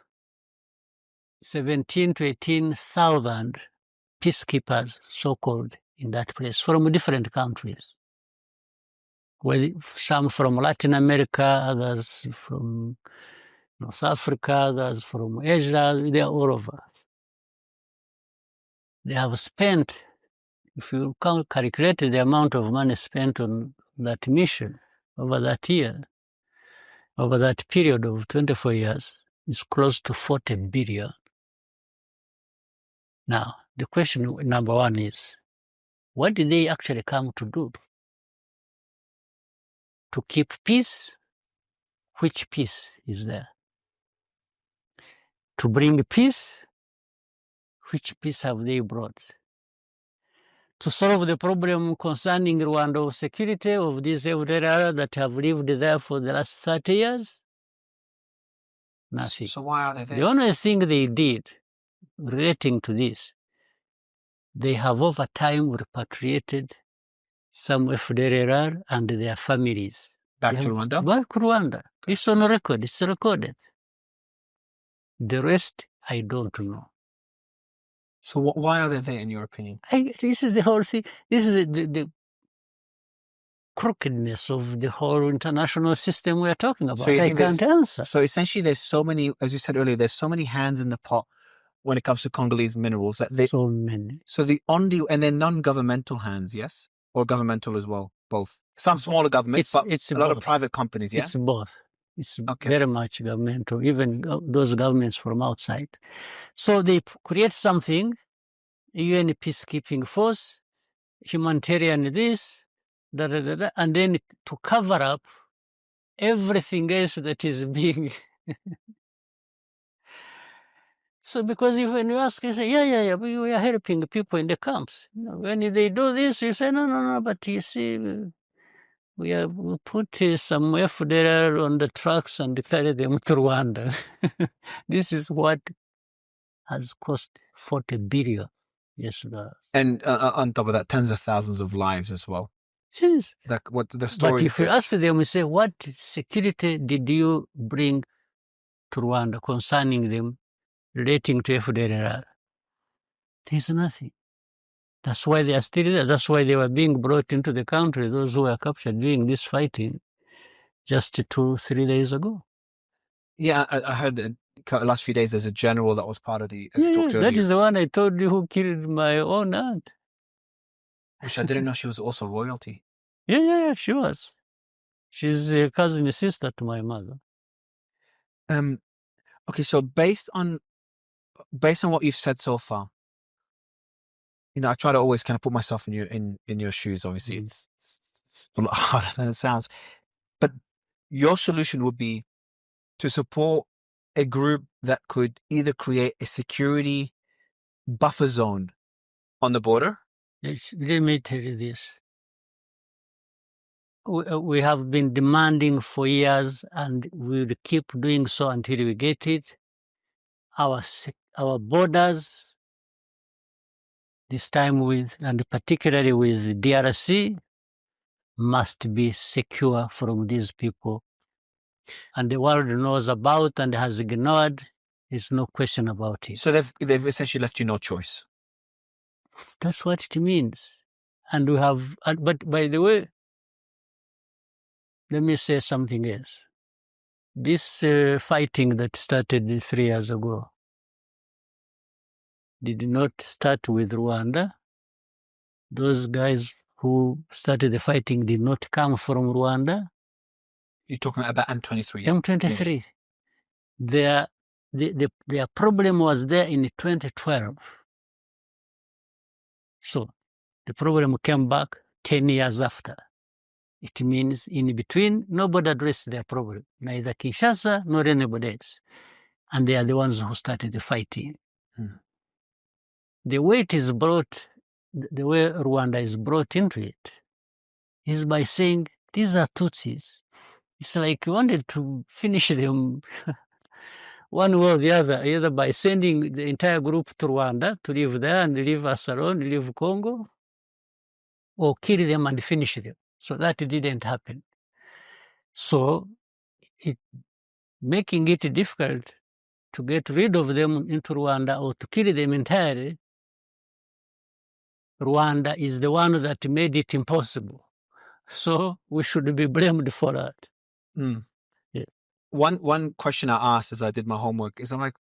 17 to 18,000 peacekeepers, so-called, in that place from different countries. Well, some from Latin America, others from North Africa, others from Asia, they are all over. They have spent, if you calculate the amount of money spent on that mission over that year, over that period of 24 years, is close to 40 billion. Now, the question number one is, what did they actually come to do? To keep peace? Which peace is there? To bring peace? Which peace have they brought? To solve the problem concerning Rwanda of security of these FDLR that have lived there for the last 30 years? Nothing. So why are they there? The only thing they did relating to this, they have over time repatriated some FDLR and their families. Back to Rwanda? Back to Rwanda. It's on record. It's recorded. The rest, I don't know. So why are they there, in your opinion? This is the whole thing. This is the crookedness of the whole international system we are talking about. So you I think can't answer. So essentially, there's so many, as you said earlier, there's so many hands in the pot when it comes to Congolese minerals that they. So many. So the only, and they're non-governmental hands, yes, or governmental as well, both. Some smaller governments, but it's a lot of both. private companies. Yeah, It's both. It's Okay. very much governmental, even those governments from outside. So they create something, UN peacekeeping force, humanitarian this, and then to cover up everything else that is being. So because when you ask, you say, yeah, we are helping the people in the camps. You know, when they do this, you say, no, but you see, we put some FDR on the trucks and carry them to Rwanda. This is what has cost 40 billion. Yes, and on top of that, tens of thousands of lives as well. yes. Like what the stories. But if you ask them, you say, what security did you bring to Rwanda concerning them relating to FDR? There's nothing. That's why they are still there. That's why they were being brought into the country, those who were captured during this fighting just 2-3 days ago. Yeah, I heard that the last few days there's a general that was part of the. As we talked That earlier, is the one I told you who killed my own aunt. which I didn't know she was also royalty. Yeah, she was. She's a cousin sister to my mother. Okay, so based on what you've said so far, you know, I try to always kind of put myself in your shoes. Obviously, it's a lot harder than it sounds. But your solution would be to support a group that could either create a security buffer zone on the border. Let me tell you this. We have been demanding for years, and we'll keep doing so until we get it. Our borders, this time and particularly with DRC, must be secure from these people. And the world knows about and has ignored. There's no question about it. So they've essentially left you no choice. That's what it means. And we have, but by the way, let me say something else. This fighting that started 3 years ago did not start with Rwanda. Those guys who started the fighting did not come from Rwanda. You're talking about M23. M23. Yeah. Their problem was there in 2012. So the problem came back 10 years after. It means in between, nobody addressed their problem, neither Kinshasa nor anybody else. And they are the ones who started the fighting. The way it is brought, the way Rwanda is brought into it, is by saying, these are Tutsis. It's like you wanted to finish them one way or the other, either by sending the entire group to Rwanda to live there and leave us alone, leave Congo, or kill them and finish them. So that didn't happen. So making it difficult to get rid of them into Rwanda or to kill them entirely, Rwanda is the one that made it impossible. So we should be blamed for that. Yeah. One question I asked as I did my homework is, I'm like,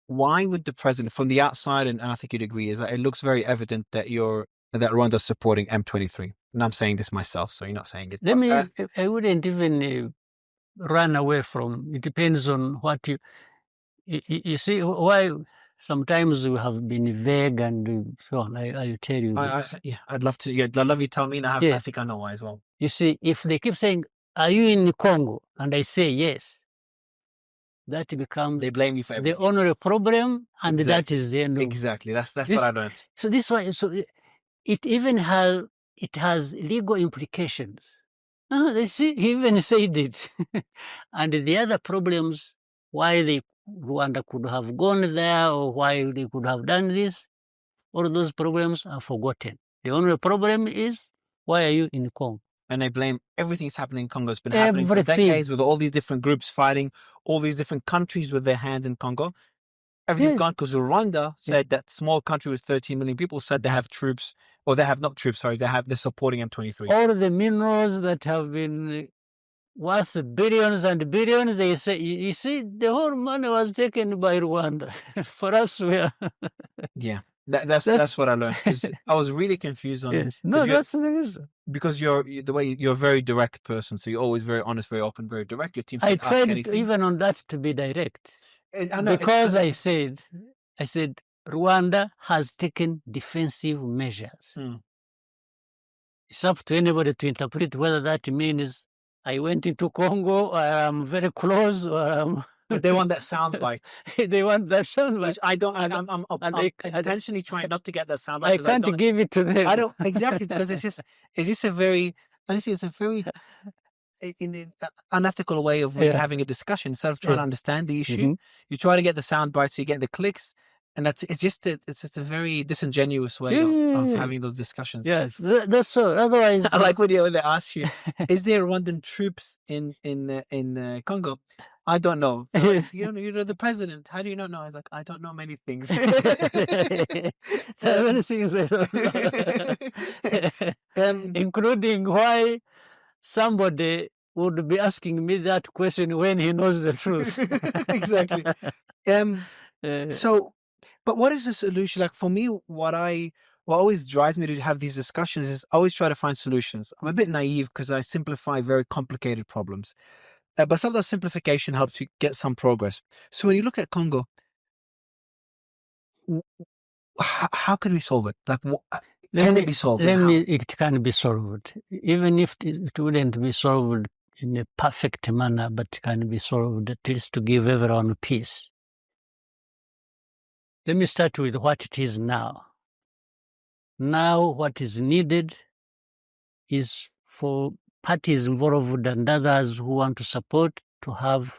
why would the president, from the outside, and I think you'd agree, is that it looks very evident that Rwanda's supporting M23. And I'm saying this myself, so you're not saying it. I wouldn't even run away from. It depends on what you see. Why sometimes we have been vague and so on. I'll tell you this. I'd love to. Yeah, I'd love you to tell me. And I think I know why as well. You see, if they keep saying, "Are you in Congo?" and I say yes, that becomes they blame you for everything. The only problem, and that is the end of exactly. That's what I learned. So this why. So it even has legal implications. They see, he even said it, and the other problems why Rwanda could have gone there or why they could have done this, all those problems are forgotten. The only problem is, why are you in Congo? And they blame everything that's happening in Congo. It's been happening for decades with all these different groups fighting, all these different countries with their hands in Congo. Everything's gone because Rwanda said that small country with 13 million people said they have troops, or they have not troops, sorry, they're supporting M23. All the minerals that have been worth billions and billions, they say, you see, the whole money was taken by Rwanda. For us, we are... Yeah. That's what I learned, because I was really confused on it. No, that's the reason. Because you're a very direct person, so you're always very honest, very open, very direct. Your team. I tried even on that to be direct, because I said Rwanda has taken defensive measures. It's up to anybody to interpret whether that means I went into Congo, or I'm very close, or I'm... But they want that soundbite. They want that soundbite. Which I don't. I'm intentionally trying not to get that soundbite. I can't give it to them. I don't, exactly, because it's just a very, honestly, it's a very unethical way of really having a discussion. Instead of trying to understand the issue, you try to get the soundbite so you get the clicks, and it's just a very disingenuous way of having those discussions. Yes, that's so. Otherwise, I like when they ask you, "Is there Rwandan troops in Congo?" I don't know. Like, you're the president. How do you not know? I was like, I don't know many things. Many things I don't know. Including why somebody would be asking me that question when he knows the truth. Exactly. So, but what is the solution? Like, for me, what always drives me to have these discussions is I always try to find solutions. I'm a bit naive because I simplify very complicated problems. But sometimes simplification helps you get some progress. So when you look at Congo, how can we solve it? Like, can it be solved? It can be solved. Even if it wouldn't be solved in a perfect manner, but it can be solved at least to give everyone peace. Let me start with what it is now. Now, what is needed is for parties involved and others who want to support to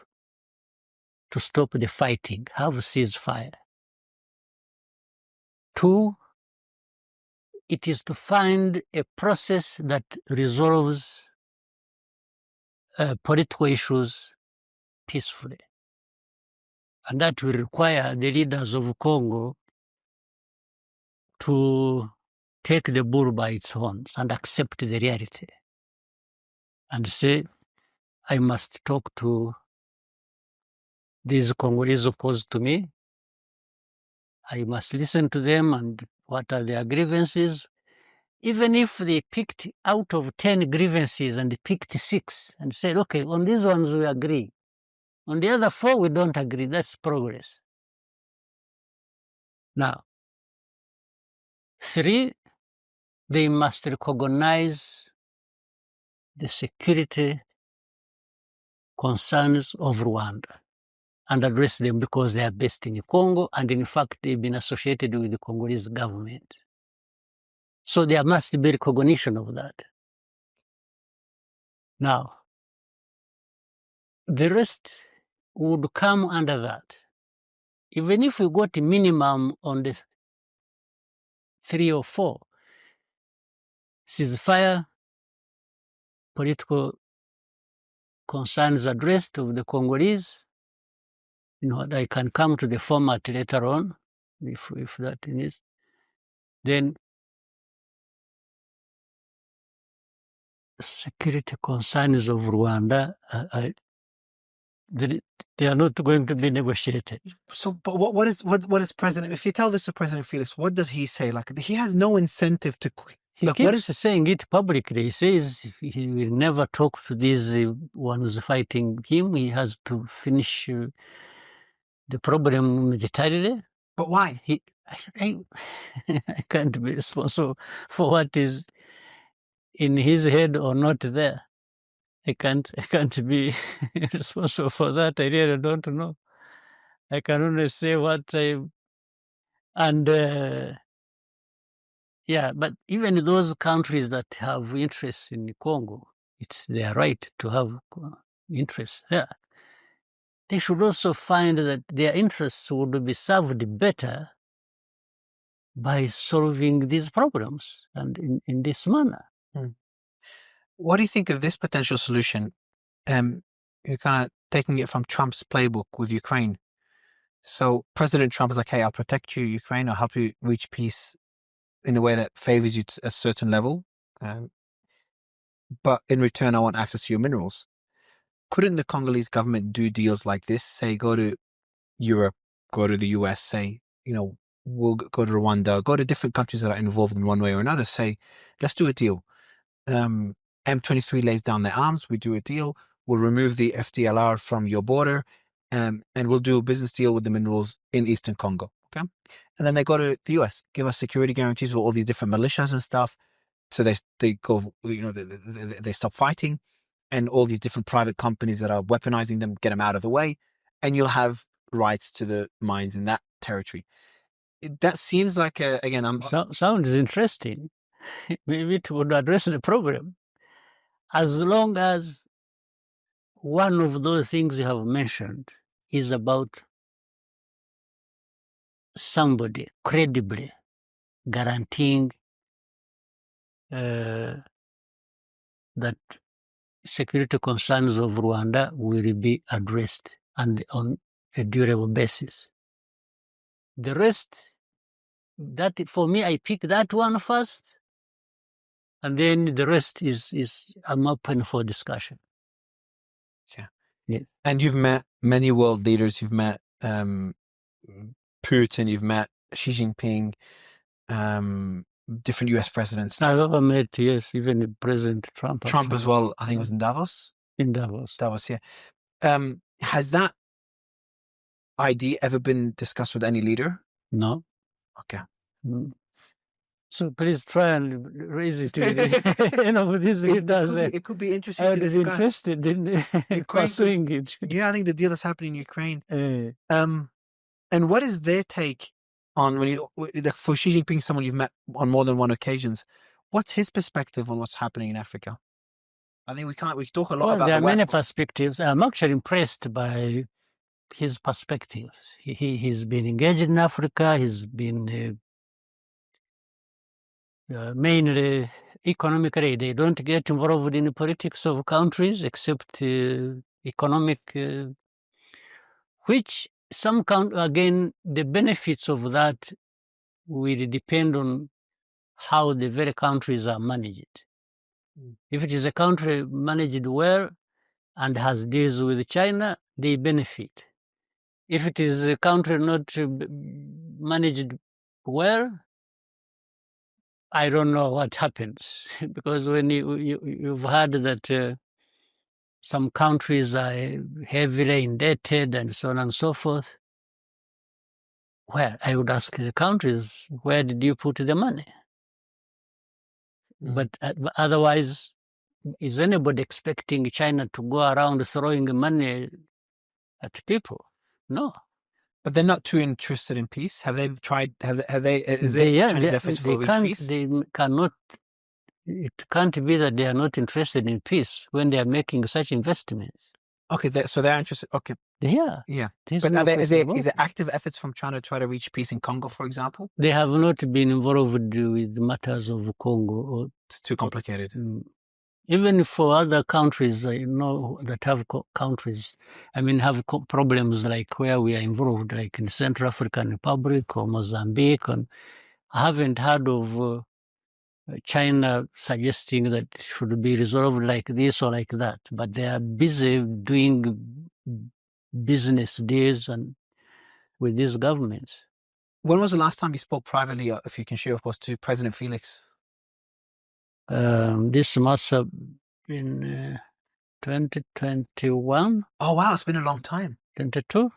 stop the fighting, have a ceasefire. 2, it is to find a process that resolves political issues peacefully. And that will require the leaders of Congo to take the bull by its horns and accept the reality and say, I must talk to these Congolese opposed to me. I must listen to them and what are their grievances. Even if they picked out of 10 grievances and they picked 6 and said, okay, on these ones we agree. On the other 4, we don't agree. That's progress. Now, 3, they must recognize the security concerns of Rwanda and address them because they are based in Congo, and in fact, they've been associated with the Congolese government. So there must be recognition of that. Now, the rest would come under that. Even if we got a minimum on the 3 or 4, ceasefire, political concerns addressed of the Congolese, I can come to the format later on, if that is. Then security concerns of Rwanda, they are not going to be negotiated. So, but what is President? If you tell this to President Felix, what does he say? Like, he has no incentive to. He Like, keeps saying it publicly. He says he will never talk to these ones fighting him. He has to finish the problem militarily. But why? I can't be responsible for what is in his head or not there. I can't be responsible for that. I really don't know. I can only say what I and yeah, but even those countries that have interests in Congo, it's their right to have interests there. They should also find that their interests would be served better by solving these problems and in this manner. What do you think of this potential solution? You're kind of taking it from Trump's playbook with Ukraine. So President Trump is like, hey, I'll protect you, Ukraine. I'll help you reach peace in a way that favors you to a certain level. But in return, I want access to your minerals. Couldn't the Congolese government do deals like this? Say, go to Europe, go to the US, say, we'll go to Rwanda, go to different countries that are involved in one way or another, say, let's do a deal. M23 lays down their arms, we do a deal, we'll remove the FDLR from your border, and we'll do a business deal with the minerals in Eastern Congo, okay? And then they go to the US, give us security guarantees with all these different militias and stuff, so they go, they stop fighting, and all these different private companies that are weaponizing them, get them out of the way, and you'll have rights to the mines in that territory. That seems like, sounds interesting. Maybe it would address the problem. As long as one of those things you have mentioned is about somebody credibly guaranteeing that security concerns of Rwanda will be addressed and on a durable basis. The rest, that for me, I pick that one first, and then the rest is I'm open for discussion. Yeah. And you've met many world leaders. You've met Putin. You've met Xi Jinping. Different U.S. presidents. I've ever met, yes, even President Trump. Trump as well. I think it was in Davos. In Davos. Davos, yeah. Has that idea ever been discussed with any leader? No. Okay. So please try and raise it with these leaders. It could be interesting to discuss. Interested in pursuing it. Yeah, I think the deal that's happening in Ukraine. And what is their take on for Xi Jinping, someone you've met on more than one occasions? What's his perspective on what's happening in Africa? I think we talk a lot about there the are West. Many perspectives. I'm actually impressed by his perspectives. He's been engaged in Africa. He's been mainly economically. They don't get involved in the politics of countries except economic, which again, the benefits of that will depend on how the very countries are managed. If it is a country managed well and has deals with China, they benefit. If it is a country not managed well, I don't know what happens, because when you've heard that some countries are heavily indebted and so on and so forth, well, I would ask the countries, where did you put the money? But otherwise, is anybody expecting China to go around throwing money at people? No. But they're not too interested in peace. Have they tried? Have they? Is there Chinese efforts for peace? They cannot. It can't be that they are not interested in peace when they are making such investments. Okay, so they're interested. Okay. Yeah. But is there active efforts from China to try to reach peace in Congo, for example? They have not been involved with matters of Congo. It's too complicated. Even for other countries, that have countries, have problems like where we are involved, like in Central African Republic or Mozambique. And I haven't heard of China suggesting that it should be resolved like this or like that. But they are busy doing business deals and with these governments. When was the last time you spoke privately, if you can share, of course, to President Felix? This must have been 2021. Oh, wow. It's been a long time. 22?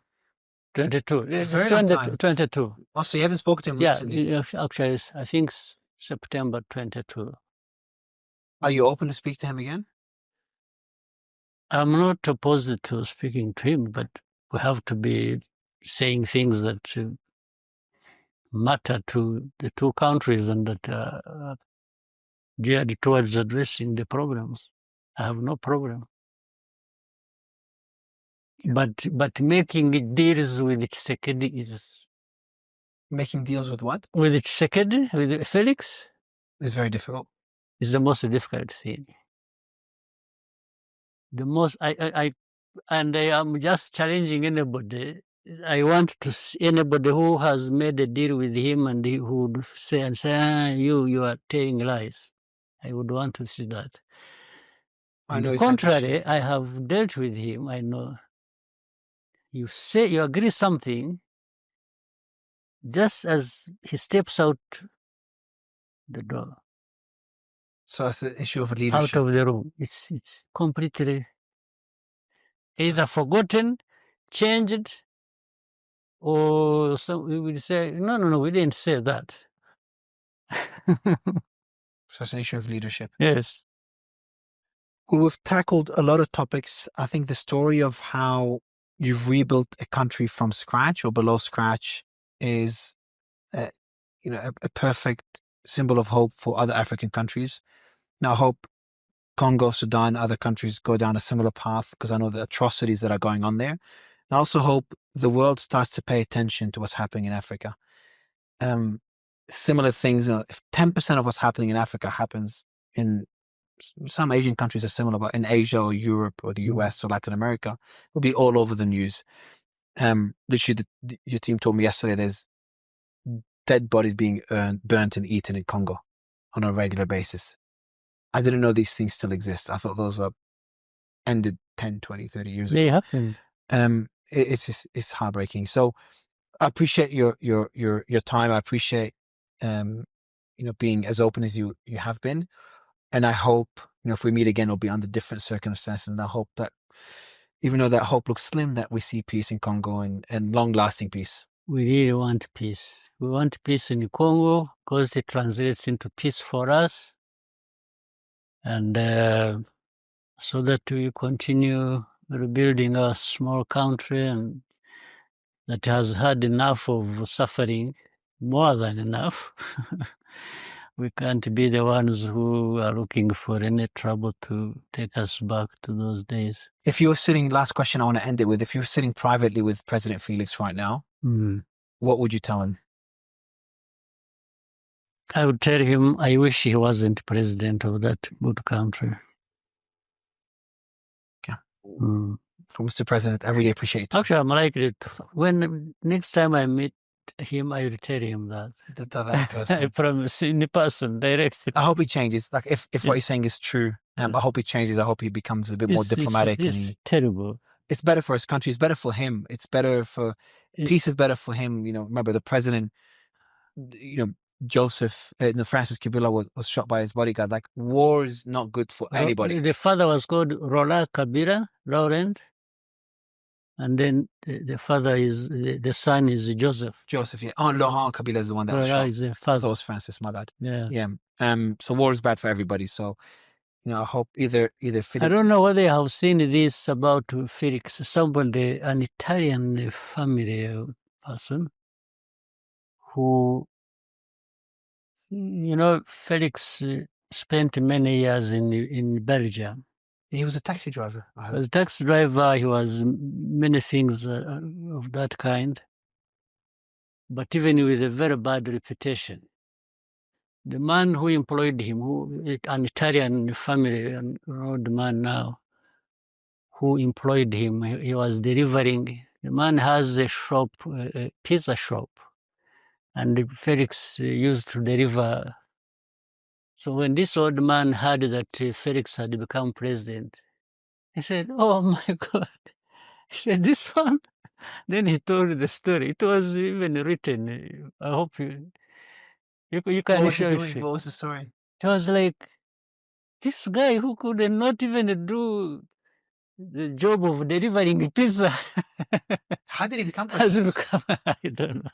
22. A very long time. 22. Oh, so you haven't spoken to him recently? Yeah, actually, I think September 22. Are you open to speak to him again? I'm not opposed to speaking to him, but we have to be saying things that matter to the two countries and that are geared towards addressing the problems. I have no problem. But making deals with Tshisekedi is... Making deals with what? With Tshisekedi, with Felix? It's very difficult. It's the most difficult thing. The most... I am just challenging anybody. I want to see anybody who has made a deal with him and who would say, you are telling lies. I would want to see that. On the contrary, I have dealt with him. I know. You say you agree something, just as he steps out the door. So it's an issue of leadership. Out of the room. It's completely either forgotten, changed, or some we will say, no, we didn't say that. So it's an issue of leadership. Yes. Well, we've tackled a lot of topics. I think the story of how you've rebuilt a country from scratch or below scratch is, a perfect symbol of hope for other African countries. Now, I hope Congo, Sudan, other countries go down a similar path, because I know the atrocities that are going on there. I also hope the world starts to pay attention to what's happening in Africa. Similar things, if 10% of what's happening in Africa happens in some Asian countries are similar, but in Asia or Europe or the US or Latin America, it'll be all over the news. Literally, your team told me yesterday there's dead bodies being burnt and eaten in Congo on a regular basis. I didn't know these things still exist. I thought those were ended 10, 20, 30 years ago. They happen. It's heartbreaking. So I appreciate your time. I appreciate being as open as you have been. And I hope, if we meet again, it'll be under different circumstances. And I hope that, even though that hope looks slim, that we see peace in Congo and long-lasting peace. We really want peace. We want peace in Congo because it translates into peace for us. And so that we continue rebuilding our small country and that has had enough of suffering, more than enough. We can't be the ones who are looking for any trouble to take us back to those days. If you were sitting, last question I want to end it with, if you were sitting privately with President Felix right now, what would you tell him? I would tell him I wish he wasn't president of that good country. Okay. Mr. President, I really appreciate it. Actually, I'm likely to, when next time I meet him, I will tell him that. That person. I promise, in person, directly. I hope he changes. Like, if what he's saying is true, I hope he changes. I hope he becomes a bit more diplomatic. It's terrible. It's better for his country. It's better for him. It's better for peace. Is better for him. Remember the president. Francis Kabila was shot by his bodyguard. Like, war is not good for anybody. The father was called Laurent Kabila, Laurent. And then the father is, the son is Joseph. Joseph, yeah. Laurent Kabila is the one that was shot. Is the father. That was Francis, my bad. Yeah. Yeah. So war is bad for everybody. So, I hope either Felix... I don't know whether you have seen this about Felix. Somebody, an Italian family person who, Felix spent many years in Belgium. He was a taxi driver. He was a taxi driver. He was many things of that kind, but even with a very bad reputation. The man who employed him, an Italian family, an old man now, who employed him, he was delivering. The man has a shop, a pizza shop, and Felix used to deliver. So when this old man heard that Felix had become president, he said, "Oh my God, He said, this one. Then he told the story. It was even written. I hope you can show it. What was the story? It was like this guy who could not even do the job of delivering pizza. How did he become Has president? become, I don't know.